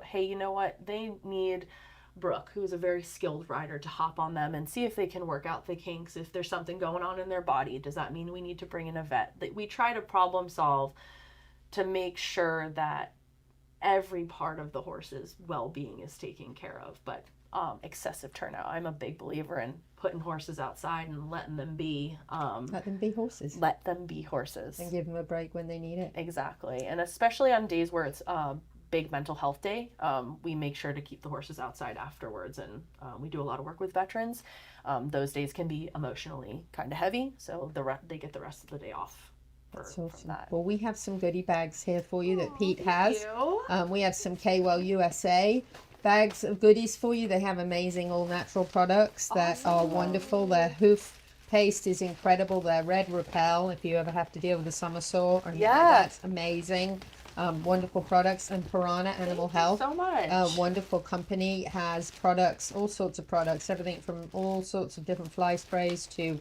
hey, you know what, they need Brooke, who's a very skilled rider, to hop on them and see if they can work out the kinks. If there's something going on in their body, does that mean we need to bring in a vet? That we try to problem solve to make sure that every part of the horse's well-being is taken care of. But excessive turnout, I'm a big believer in putting horses outside and letting them be. Let them be horses. Let them be horses. And give them a break when they need it. Exactly. And especially on days where it's big mental health day, we make sure to keep the horses outside afterwards, and we do a lot of work with veterans. Those days can be emotionally kind of heavy, so they get the rest of the day off. That's awesome. Well, we have some goodie bags here for you that Pete has. We have some KWell USA bags of goodies for you. They have amazing all-natural products that are wonderful. Their hoof paste is incredible. Their red repel, if you ever have to deal with a summer sore. That's amazing. Wonderful products. And Piranha Animal Health. So much. Wonderful company, has products, all sorts of products, everything from all sorts of different fly sprays to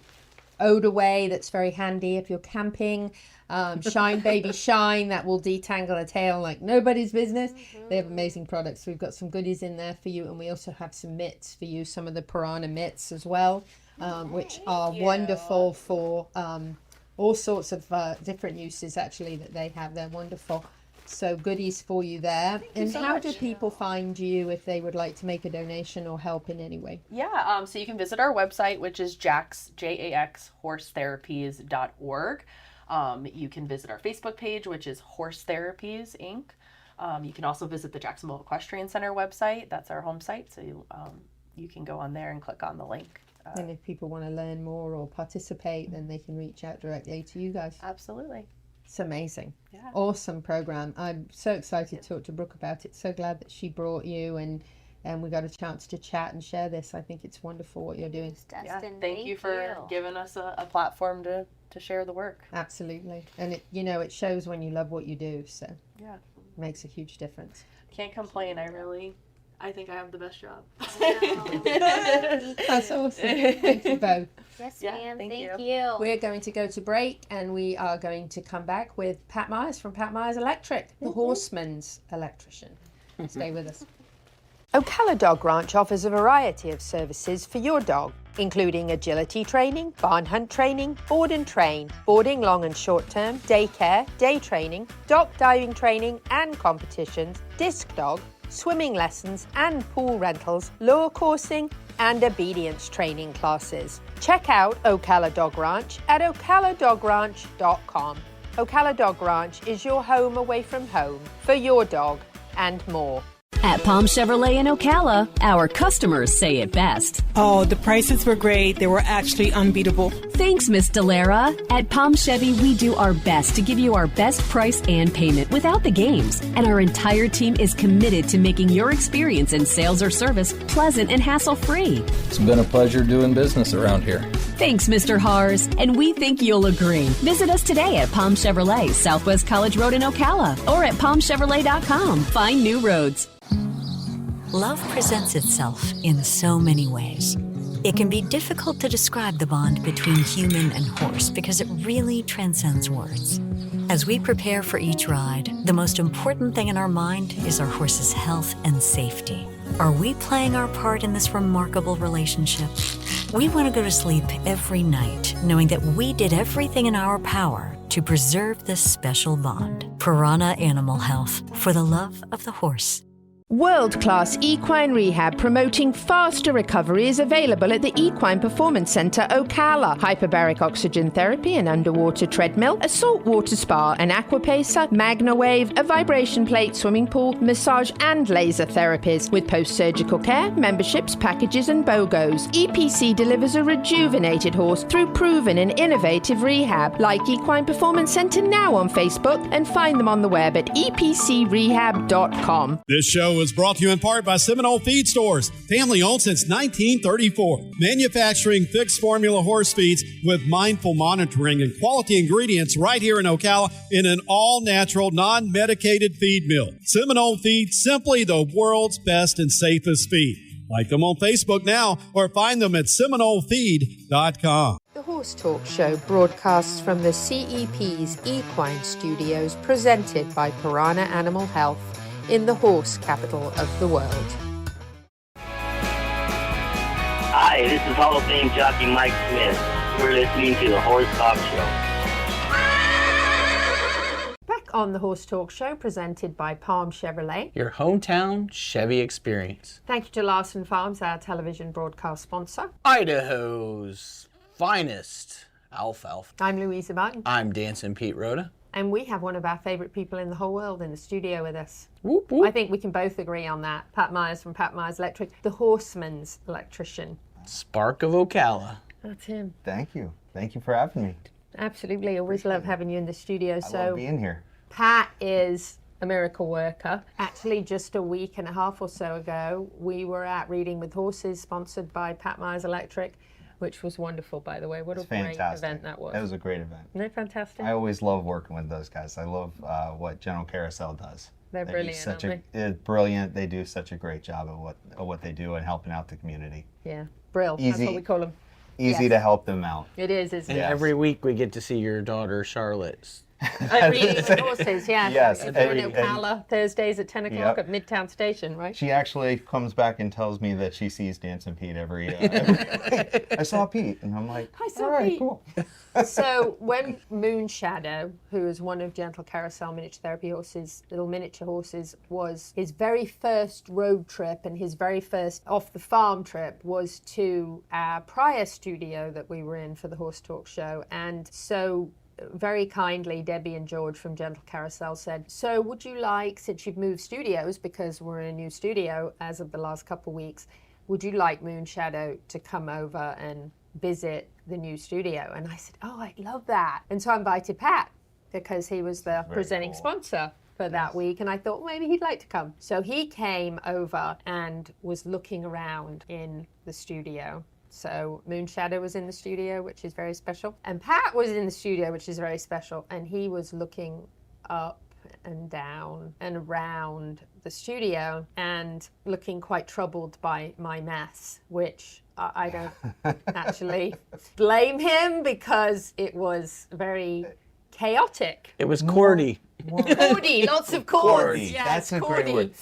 odor way that's very handy if you're camping. Shine Baby Shine, that will detangle a tail like nobody's business. They have amazing products. We've got some goodies in there for you, and we also have some mitts for you, some of the Piranha mitts as well, which are wonderful for all sorts of different uses actually that they have. They're wonderful. So goodies for you there. And how do people find you if they would like to make a donation or help in any way? Yeah, so you can visit our website, which is JAX, J-A-X, HORSEtherapies.org. You can visit our Facebook page, which is HORSE Therapies, Inc. You can also visit the Jacksonville Equestrian Center website. That's our home site, so you can go on there and click on the link. And if people want to learn more or participate, then they can reach out directly to you guys. Absolutely. It's amazing. Yeah. Awesome program. I'm so excited to talk to Brooke about it. So glad that she brought you and we got a chance to chat and share this. I think it's wonderful what you're doing. Destin, thank you for giving us a platform to share the work. Absolutely. And it shows when you love what you do, so yeah, it makes a huge difference. Can't complain. I think I have the best job. That's awesome. Thank you both. Yes, ma'am. Thank you. We're going to go to break, and we are going to come back with Pat Myers from Pat Myers Electric, the horseman's electrician. Stay with us. Ocala Dog Ranch offers a variety of services for your dog, including agility training, barn hunt training, board and train, boarding long and short term, daycare, day training, dock diving training and competitions, disc dog, swimming lessons and pool rentals, lure coursing and obedience training classes. Check out Ocala Dog Ranch at ocaladogranch.com. Ocala Dog Ranch is your home away from home for your dog and more. At Palm Chevrolet in Ocala, our customers say it best. Oh, the prices were great. They were actually unbeatable. Thanks, Miss Delara. At Palm Chevy, we do our best to give you our best price and payment without the games. And our entire team is committed to making your experience in sales or service pleasant and hassle-free. It's been a pleasure doing business around here. Thanks, Mr. Hars. And we think you'll agree. Visit us today at Palm Chevrolet, Southwest College Road in Ocala, or at palmchevrolet.com. Find new roads. Love presents itself in so many ways. It can be difficult to describe the bond between human and horse because it really transcends words. As we prepare for each ride, the most important thing in our mind is our horse's health and safety. Are we playing our part in this remarkable relationship? We want to go to sleep every night knowing that we did everything in our power to preserve this special bond. Piranha Animal Health, for the love of the horse. World-class equine rehab promoting faster recovery is available at the Equine Performance Center Ocala. Hyperbaric oxygen therapy, an underwater treadmill, a saltwater spa, an aquapacer, MagnaWave, a vibration plate, swimming pool, massage and laser therapies. With post-surgical care, memberships, packages and BOGOs, EPC delivers a rejuvenated horse through proven and innovative rehab. Like Equine Performance Center now on Facebook and find them on the web at epcrehab.com. This show is brought to you in part by Seminole Feed Stores, family owned since 1934. Manufacturing fixed formula horse feeds with mindful monitoring and quality ingredients right here in Ocala in an all-natural, non-medicated feed mill. Seminole Feed, simply the world's best and safest feed. Like them on Facebook now or find them at seminolefeed.com. The Horse Talk Show broadcasts from the CEP's Equine Studios, presented by Piranha Animal Health, in the horse capital of the world. Hi, this is Hall of Fame jockey Mike Smith. You're listening to the Horse Talk Show. Back on the Horse Talk Show, presented by Palm Chevrolet. Your hometown Chevy experience. Thank you to Larson Farms, our television broadcast sponsor. Idaho's finest alfalfa. I'm Louisa Barton. I'm Dancing Pete Rhoda. And we have one of our favourite people in the whole world in the studio with us. Whoop, whoop. I think we can both agree on that. Pat Myers from Pat Myers Electric, the horseman's electrician. Spark of Ocala. That's him. Thank you. Thank you for having me. Absolutely. Always love having you in the studio. I love being here. Pat is a miracle worker. Actually, just a week and a half or so ago, we were at Reading with Horses, sponsored by Pat Myers Electric. Which was wonderful, by the way. What a great event that was. That was a great event. Isn't it fantastic? I always love working with those guys. I love what General Carousel does. They're brilliant, aren't they? It's brilliant. They do such a great job of what they do and helping out the community. Yeah, Brill. That's what we call them. Easy to help them out. It is, isn't it? And every week we get to see your daughter Charlotte. Reading with horses, yes. If you're in Ocala, Thursdays at 10 o'clock at Midtown Station, right? She actually comes back and tells me that she sees Dancing Pete every I saw Pete, and I'm like, I saw all right, Pete. cool. So when Moon Shadow, who is one of Gentle Carousel Miniature Therapy Horses, little miniature horses, was his very first road trip and his very first off the farm trip was to our prior studio that we were in for the Horse Talk show. And so very kindly, Debbie and George from Gentle Carousel said, so would you like, since you've moved studios, because we're in a new studio as of the last couple of weeks, would you like Moon Shadow to come over and visit the new studio? And I said, oh, I'd love that. And so I invited Pat because he was the presenting sponsor for that week. And I thought, well, maybe he'd like to come. So he came over and was looking around in the studio. So Moon Shadow was in the studio, which is very special. And Pat was in the studio, which is very special. And he was looking up and down and around the studio and looking quite troubled by my mess, which I don't actually blame him because it was very chaotic. It was cordy. Cordy, lots of cords. Yes, that's a cordy. great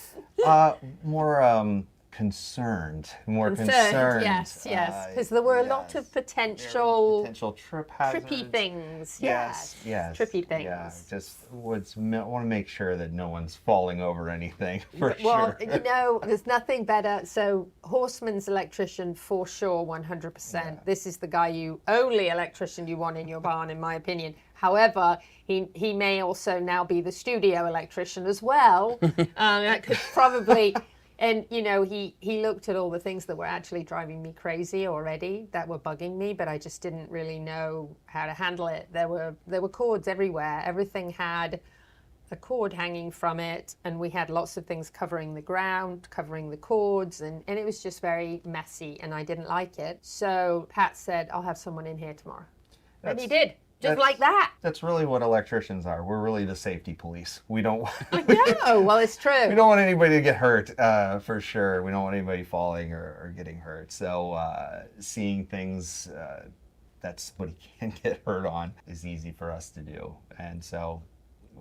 word. More concerned. Yes, because there were a lot of potential trip hazards. Trippy things. Yes. Trippy things. Yeah, just want to make sure that no one's falling over anything for well, sure. There's nothing better. So Horseman's electrician for sure, 100%. Yeah. This is the only electrician you want in your barn, in my opinion. However, he may also now be the studio electrician as well. That could probably... And, he looked at all the things that were actually driving me crazy already, that were bugging me, but I just didn't really know how to handle it. There were cords everywhere. Everything had a cord hanging from it, and we had lots of things covering the ground, covering the cords, and it was just very messy, and I didn't like it. So Pat said, I'll have someone in here tomorrow. And he did. Just like that. That's really what electricians are. We're really the safety police. We don't. I know. Well, it's true. We don't want anybody to get hurt, for sure. We don't want anybody falling or getting hurt. So seeing things that somebody can get hurt on is easy for us to do. And so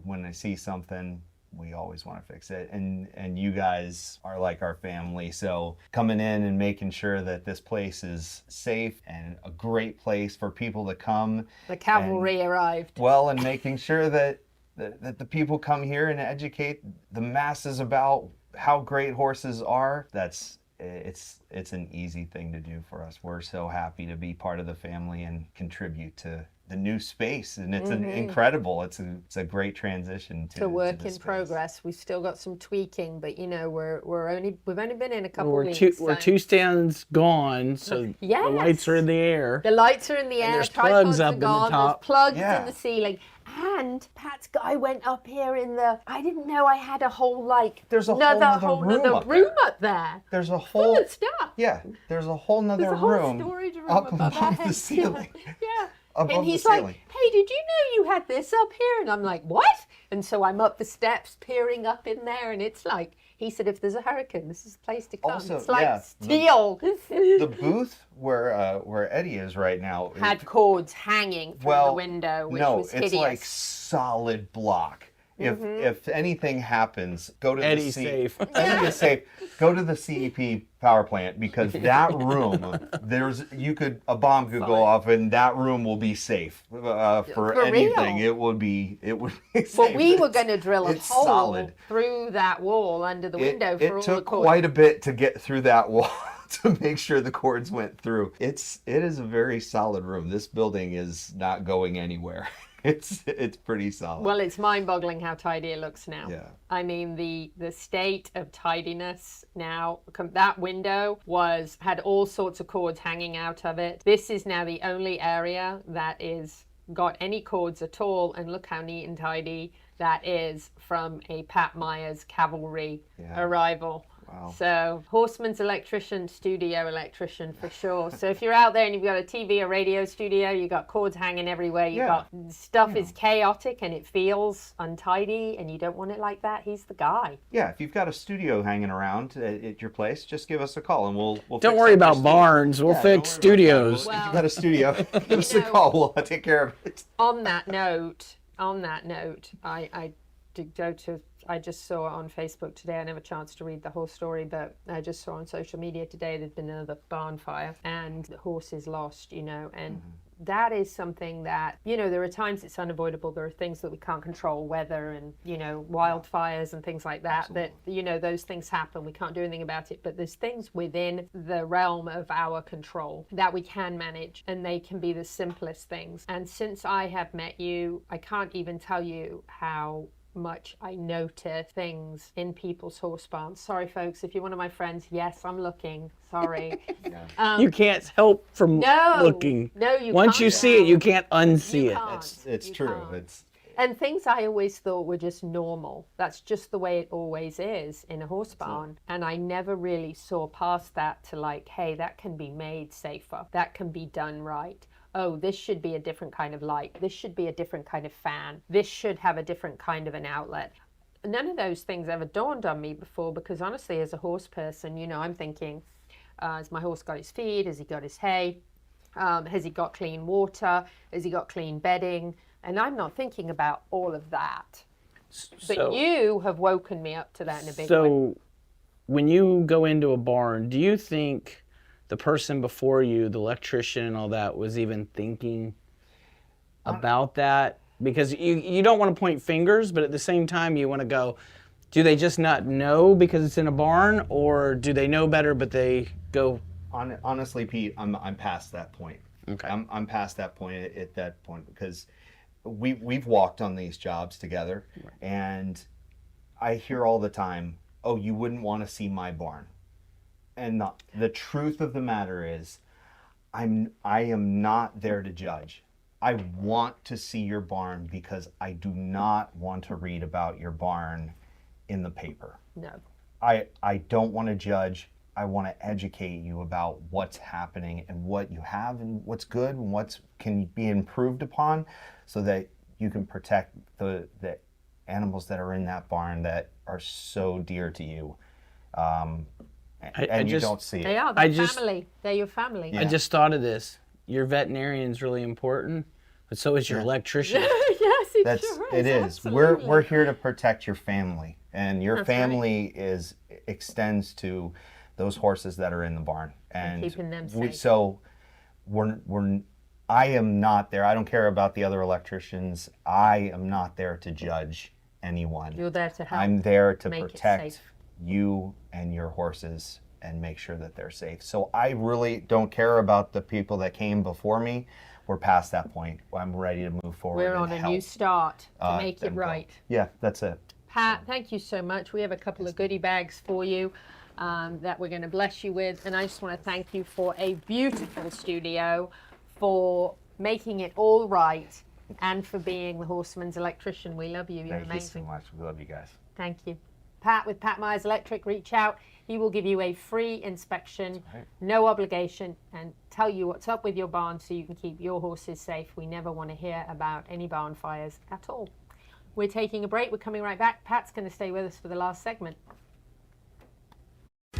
when I see something, we always want to fix it. And you guys are like our family. So coming in and making sure that this place is safe and a great place for people to come. The cavalry arrived. Well, and making sure that the people come here and educate the masses about how great horses are. It's an easy thing to do for us. We're so happy to be part of the family and contribute to the new space, and it's incredible. It's a great transition to work in progress. We've still got some tweaking, but we've only been in a couple weeks. We're 2 stands gone, so the lights are in the air. The lights are in the air. There's plugs up are gone. in the top. There's plugs in the ceiling. And Pat's guy went up here I didn't know I had a whole there's another room up there. There's a whole full of stuff. Yeah, there's a whole nother room storage room up above the ceiling. Yeah. And he's like, hey, did you know you had this up here? And I'm like, what? And so I'm up the steps peering up in there, and it's like, he said, if there's a hurricane, this is the place to come. Also, it's like steel. The booth where Eddie is right now had cords hanging from the window, which was hideous. It's like solid block. If anything happens, go to Eddie's safe. Eddie is safe. Go to the CEP power plant, because that room, a bomb could go off and that room will be safe for anything. Real. It would be safe. Well, we were going to drill a hole through that wall under the window for all the cords. It took quite a bit to get through that wall to make sure the cords went through. It is a very solid room. This building is not going anywhere. It's pretty solid. Well, it's mind-boggling how tidy it looks now. Yeah. I mean, the state of tidiness now. That window had all sorts of cords hanging out of it. This is now the only area that is got any cords at all, and look how neat and tidy that is from a Pat Myers cavalry arrival. Wow. So Horseman's electrician, studio electrician for sure. So if you're out there and you've got a TV or radio studio, you've got cords hanging everywhere, you've got stuff is chaotic and it feels untidy and you don't want it like that, he's the guy. Yeah, if you've got a studio hanging around at your place, just give us a call and we'll don't worry about barns. We'll fix studios. If you've got a studio, give us a call. We'll take care of it. On that note, I just saw on Facebook today, I didn't have a chance to read the whole story, but I just saw on social media today there'd been another barn fire and the horse is lost, and that is something that, there are times it's unavoidable. There are things that we can't control, weather and, wildfires and things like that, that, those things happen. We can't do anything about it, but there's things within the realm of our control that we can manage, and they can be the simplest things. And since I have met you, I can't even tell you how much I notice things in people's horse barns. Sorry, folks, if you're one of my friends, yes, I'm looking. Sorry. You can't help from looking. No, you Once can't. you see it, you can't unsee it. It's true. And things I always thought were just normal. That's just the way it always is in a horse barn. And I never really saw past that to like, hey, that can be made safer. That can be done right. Oh, this should be a different kind of light. This should be a different kind of fan. This should have a different kind of an outlet. None of those things ever dawned on me before because honestly, as a horse person, I'm thinking, has my horse got his feed? Has he got his hay? Has he got clean water? Has he got clean bedding? And I'm not thinking about all of that. But you have woken me up to that in a big way. So when you go into a barn, do you think the person before you, the electrician and all that, was even thinking about that? Because you don't want to point fingers, but at the same time you want to go, do they just not know because it's in a barn, or do they know better but they go? Honestly, Pete, I'm past that point. Okay. I'm past that point at that point because we've walked on these jobs together, and I hear all the time, oh, you wouldn't want to see my barn. And the truth of the matter is, I am not there to judge. I want to see your barn because I do not want to read about your barn in the paper. No. I don't want to judge. I want to educate you about what's happening and what you have and what's good and what can be improved upon so that you can protect the animals that are in that barn that are so dear to you. And you don't see it. They are. They're family. They're your family. I just thought of this. Your veterinarian's really important, but so is your electrician. Yes, it is. We're here to protect your family, and your family extends to those horses that are in the barn, and keeping them safe. So I am not there. I don't care about the other electricians. I am not there to judge anyone. You're there to help. I'm there to protect you and your horses and make sure that they're safe. So I really don't care about the people that came before me. We're past that point. I'm ready to move forward. We're on a new start to make it right. Yeah, that's it. Pat, thank you so much. We have a couple of goodie bags for you that we're going to bless you with. And I just want to thank you for a beautiful studio, for making it all right, and for being the Horseman's electrician. We love you. You're amazing. Thank you so much. We love you guys. Thank you. Pat with Pat Myers Electric, reach out. He will give you a free inspection, no obligation, and tell you what's up with your barn so you can keep your horses safe. We never want to hear about any barn fires at all. We're taking a break. We're coming right back. Pat's going to stay with us for the last segment.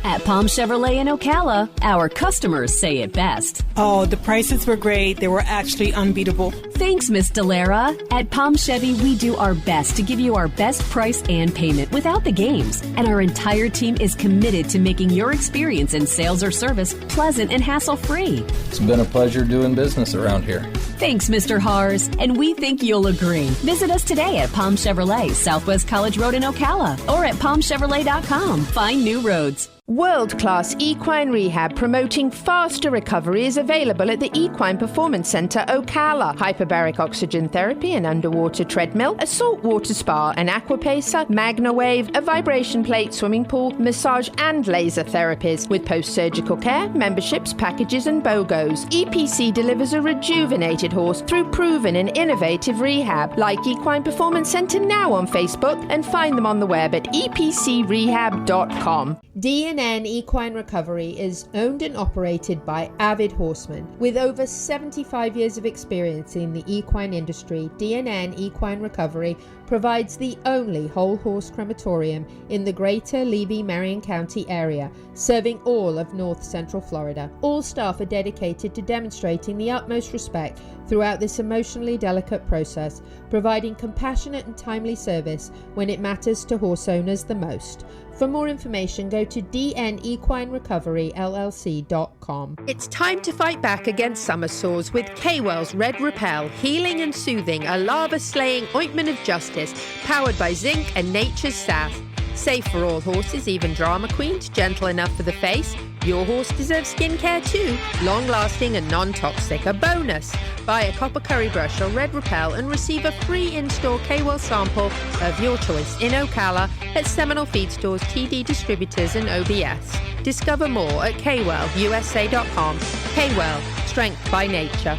At Palm Chevrolet in Ocala, our customers say it best. Oh, the prices were great. They were actually unbeatable. Thanks, Miss Delara. At Palm Chevy, we do our best to give you our best price and payment without the games. And our entire team is committed to making your experience in sales or service pleasant and hassle-free. It's been a pleasure doing business around here. Thanks, Mr. HORSE, and we think you'll agree. Visit us today at Palm Chevrolet, Southwest College Road in Ocala, or at palmchevrolet.com. Find new roads. World-class equine rehab promoting faster recovery is available at the Equine Performance Centre Ocala. Hyperbaric oxygen therapy, an underwater treadmill, a saltwater spa, an aquapacer, MagnaWave, a vibration plate, swimming pool, massage and laser therapies. With post-surgical care, memberships, packages and BOGOs, EPC delivers a rejuvenated horse through proven and innovative rehab. Like Equine Performance Centre now on Facebook and find them on the web at epcrehab.com. DNN Equine Recovery is owned and operated by avid horsemen. With over 75 years of experience in the equine industry, DNN Equine Recovery provides the only whole horse crematorium in the greater Levy-Marion County area, serving all of North Central Florida. All staff are dedicated to demonstrating the utmost respect throughout this emotionally delicate process, providing compassionate and timely service when it matters to horse owners the most. For more information, go to dnequinerecoveryllc.com. It's time to fight back against summer sores with K-Well's Red Repel, healing and soothing, a lava-slaying ointment of justice, powered by zinc and nature's sass. Safe for all horses, even drama queens, gentle enough for the face. Your horse deserves skincare too, long-lasting and non-toxic. A bonus, buy a copper curry brush or Red Repel and receive a free in-store K-Well sample of your choice in Ocala at Seminole Feed Stores, TD Distributors and OBS. Discover more at kwellusa.com. K-Well, strength by nature.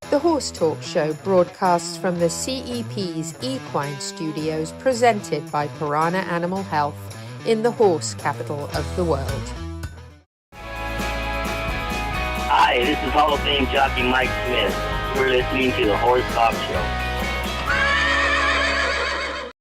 The Horse Talk Show broadcasts from the CEP's Equine Studios, presented by Piranha Animal Health in the horse capital of the world. Hi, this is Hall of Fame jockey Mike Smith. You're listening to the Horse Talk Show.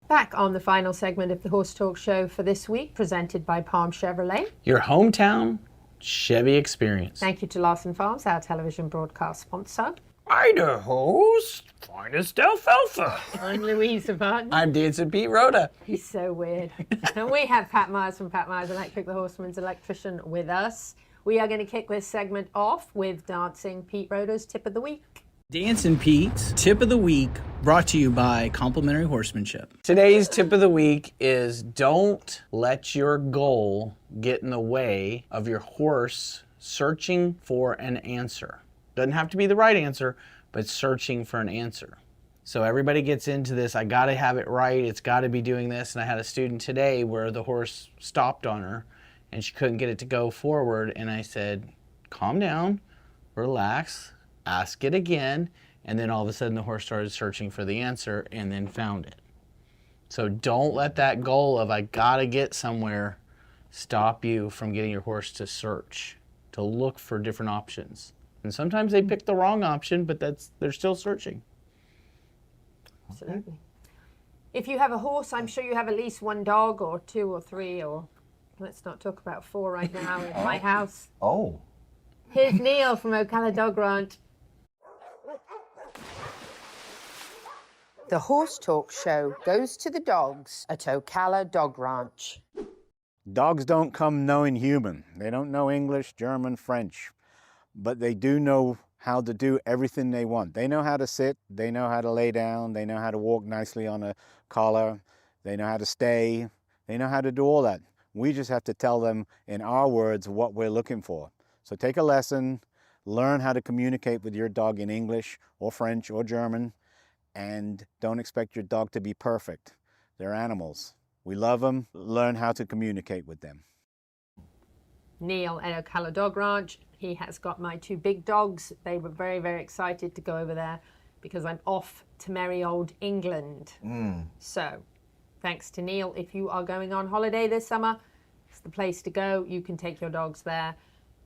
Back on the final segment of the Horse Talk Show for this week, presented by Palm Chevrolet. Your hometown Chevy experience. Thank you to Larson Farms, our television broadcast sponsor. Idaho's finest alfalfa. I'm Louisa Barton. I'm Dancing Pete Rhoda. He's so weird. And we have Pat Myers from Pat Myers Electric, the horseman's electrician, with us. We are going to kick this segment off with Dancing Pete Rhoda's Tip of the Week. Dancing Pete's Tip of the Week, brought to you by Complimentary Horsemanship. Today's Tip of the Week is don't let your goal get in the way of your horse searching for an answer. Doesn't have to be the right answer, but searching for an answer. So everybody gets into this, I gotta have it right, it's gotta be doing this. And I had a student today where the horse stopped on her and she couldn't get it to go forward. And I said, calm down, relax, ask it again. And then all of a sudden the horse started searching for the answer and then found it. So don't let that goal of I gotta get somewhere stop you from getting your horse to search, to look for different options. And sometimes they pick the wrong option, but they're still searching. Absolutely. If you have a horse, I'm sure you have at least one dog or two or three, or let's not talk about four right now in my house. Oh. Here's Neil from Ocala Dog Ranch. The Horse Talk Show goes to the dogs at Ocala Dog Ranch. Dogs don't come knowing human. They don't know English, German, French. But they do know how to do everything they want. They know how to sit, they know how to lay down, they know how to walk nicely on a collar, they know how to stay, they know how to do all that. We just have to tell them in our words what we're looking for. So take a lesson, learn how to communicate with your dog in English or French or German, and don't expect your dog to be perfect. They're animals. We love them, learn how to communicate with them. Neil at Ocala Dog Ranch. He has got my two big dogs. They were very, very excited to go over there because I'm off to merry old England. So, thanks to Neil, if you are going on holiday this summer, it's the place to go. You can take your dogs there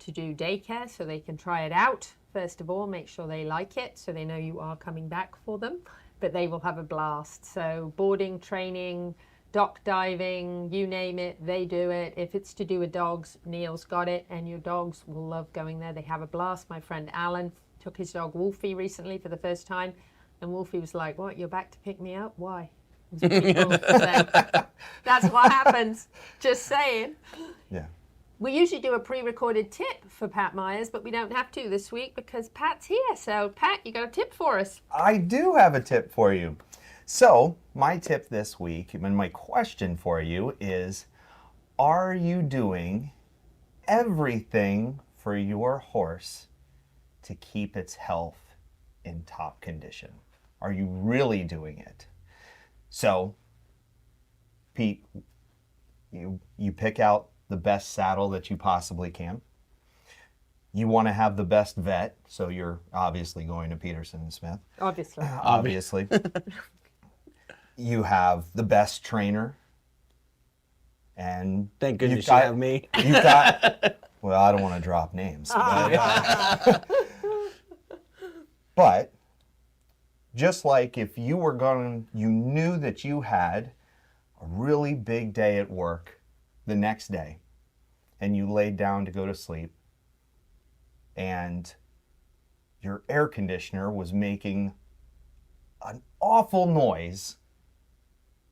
to do daycare so they can try it out. First of all, make sure they like it so they know you are coming back for them. But they will have a blast. So, boarding, training, dock diving, you name it, they do it. If it's to do with dogs, Neil's got it, and your dogs will love going there. They have a blast. My friend Alan took his dog Wolfie recently for the first time, and Wolfie was like, what, you're back to pick me up? Why? It was pretty cool. So, that's what happens. Just saying. Yeah. We usually do a pre-recorded tip for Pat Myers, but we don't have to this week because Pat's here. So, Pat, you got a tip for us? I do have a tip for you. So, my tip this week, and my question for you is, are you doing everything for your horse to keep its health in top condition? Are you really doing it? So, Pete, you pick out the best saddle that you possibly can. You want to have the best vet, so you're obviously going to Peterson and Smith. Obviously. You have the best trainer. And thank goodness you have me. You've got, well, I don't want to drop names. But just like if you were you knew that you had a really big day at work the next day, and you laid down to go to sleep, and your air conditioner was making an awful noise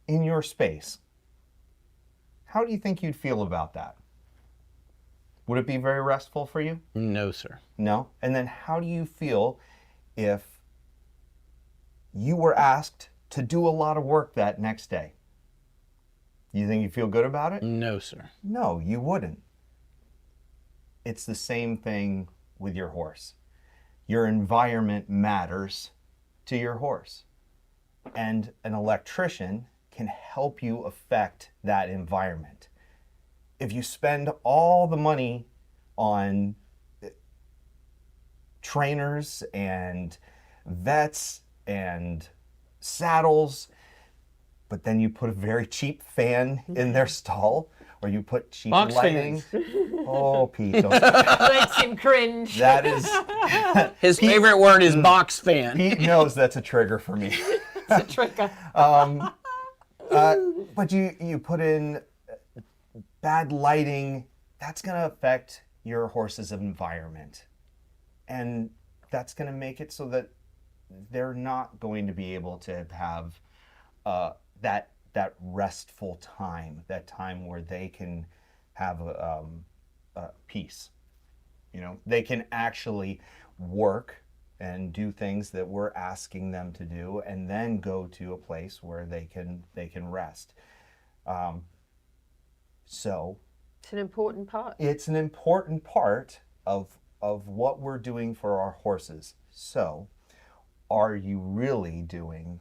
in your space, how do you think you'd feel about that? Would it be very restful for you? No, sir. No? And then how do you feel if you were asked to do a lot of work that next day? You think you feel good about it? No, sir. No, you wouldn't. It's the same thing with your horse. Your environment matters to your horse. And an electrician can help you affect that environment. If you spend all the money on trainers and vets and saddles, but then you put a very cheap fan in their stall, or you put cheap box lighting. Fans. Oh, Pete. Makes him cringe. That is... His favorite word is box fan. Pete knows that's a trigger for me. It's a trigger. But you put in bad lighting, that's going to affect your horse's environment. And that's going to make it so that they're not going to be able to have that restful time, that time where they can have a peace. You know, they can actually work and do things that we're asking them to do, and then go to a place where they can rest. So it's an important part. It's an important part of what we're doing for our horses. So, are you really doing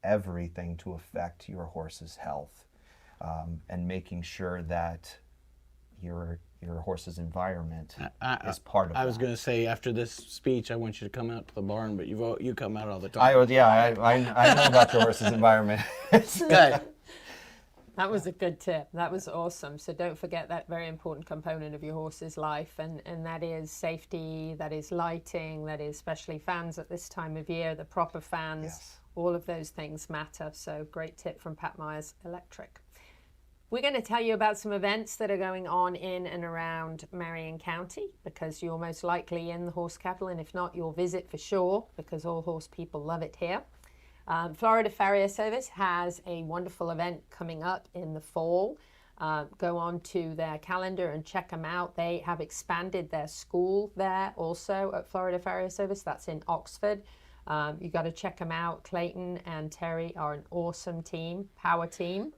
everything to affect your horse's health, and making sure that your horse's environment is part of that? I was going to say, after this speech, I want you to come out to the barn, but you come out all the time. I know about your horse's environment. Good. That was a good tip. That was awesome. So don't forget that very important component of your horse's life, and that is safety, that is lighting, that is especially fans at this time of year, the proper fans. Yes. All of those things matter. So great tip from Pat Myers Electric. We're going to tell you about some events that are going on in and around Marion County, because you're most likely in the horse capital, and if not, you'll visit for sure, because all horse people love it here. Florida Farrier Service has a wonderful event coming up in the fall. Go on to their calendar and check them out. They have expanded their school there also at Florida Farrier Service. That's in Oxford. You got to check them out. Clayton and Terry are an awesome team, power team.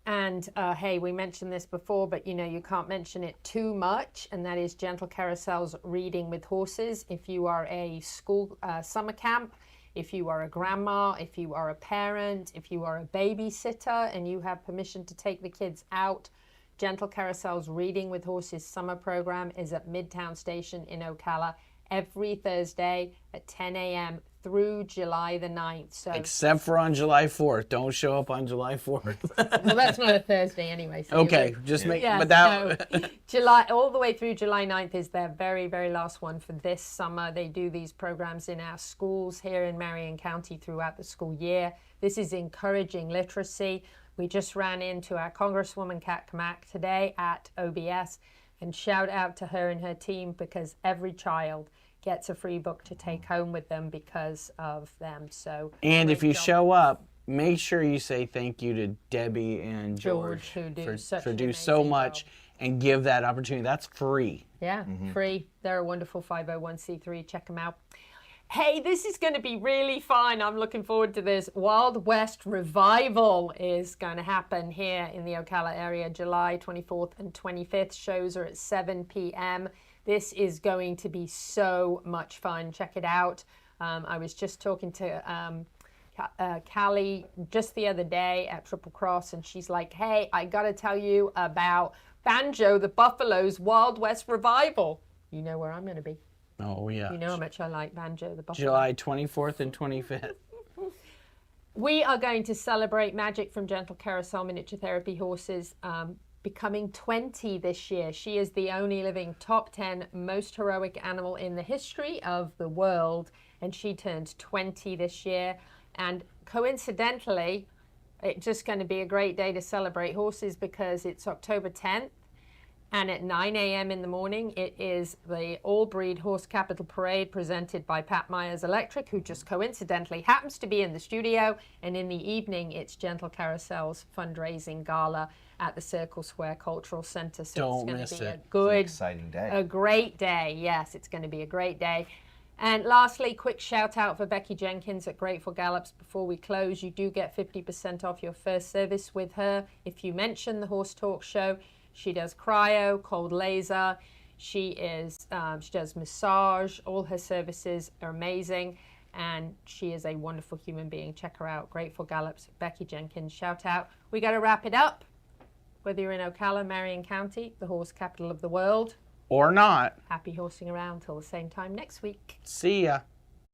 And hey, we mentioned this before, but you can't mention it too much, and that is Gentle Carousel's Reading with Horses. If you are a school summer camp, if you are a grandma, if you are a parent, if you are a babysitter and you have permission to take the kids out, Gentle Carousel's Reading with Horses summer program is at Midtown Station in Ocala every Thursday at 10 a.m. through July the 9th. So, except for on July 4th. Don't show up on July 4th. Well, that's not a Thursday anyway. So okay, just make, yeah, but that... so July, all the way through July 9th is their very, very last one for this summer. They do these programs in our schools here in Marion County throughout the school year. This is encouraging literacy. We just ran into our Congresswoman Kat Kamak today at OBS, and shout out to her and her team, because every child gets a free book to take home with them because of them. So, and if you show up, make sure you say thank you to Debbie and George who do for so much job. And give that opportunity. That's free. Yeah, free. They're a wonderful 501c3. Check them out. Hey, this is going to be really fun. I'm looking forward to this. Wild West Revival is going to happen here in the Ocala area, July 24th and 25th. Shows are at 7 p.m. This is going to be so much fun. Check it out. I was just talking to Callie just the other day at Triple Cross, and she's like, hey, I got to tell you about Banjo the Buffalo's Wild West Revival. You know where I'm going to be. Oh, yeah. You know how much I like Banjo the Buffalo. July 24th and 25th. We are going to celebrate Magic from Gentle Carousel Miniature Therapy Horses becoming 20 this year. She is the only living top 10 most heroic animal in the history of the world, and she turned 20 this year. And coincidentally, it's just going to be a great day to celebrate horses because it's October 10th. And at 9 a.m. in the morning, it is the All-Breed Horse Capital Parade presented by Pat Myers Electric, who just coincidentally happens to be in the studio. And in the evening, it's Gentle Carousel's fundraising gala at the Circle Square Cultural Center. So Don't it's miss going to be it. a good, exciting day. a great day. Yes, it's going to be a great day. And lastly, quick shout out for Becky Jenkins at Grateful Gallops. Before we close, you do get 50% off your first service with her if you mention the Horse Talk Show. She does cryo, cold laser. She does massage. All her services are amazing, and she is a wonderful human being. Check her out. Grateful Gallops, Becky Jenkins. Shout out. We got to wrap it up. Whether you're in Ocala, Marion County, the horse capital of the world, Or not. happy horsing around till the same time next week. See ya.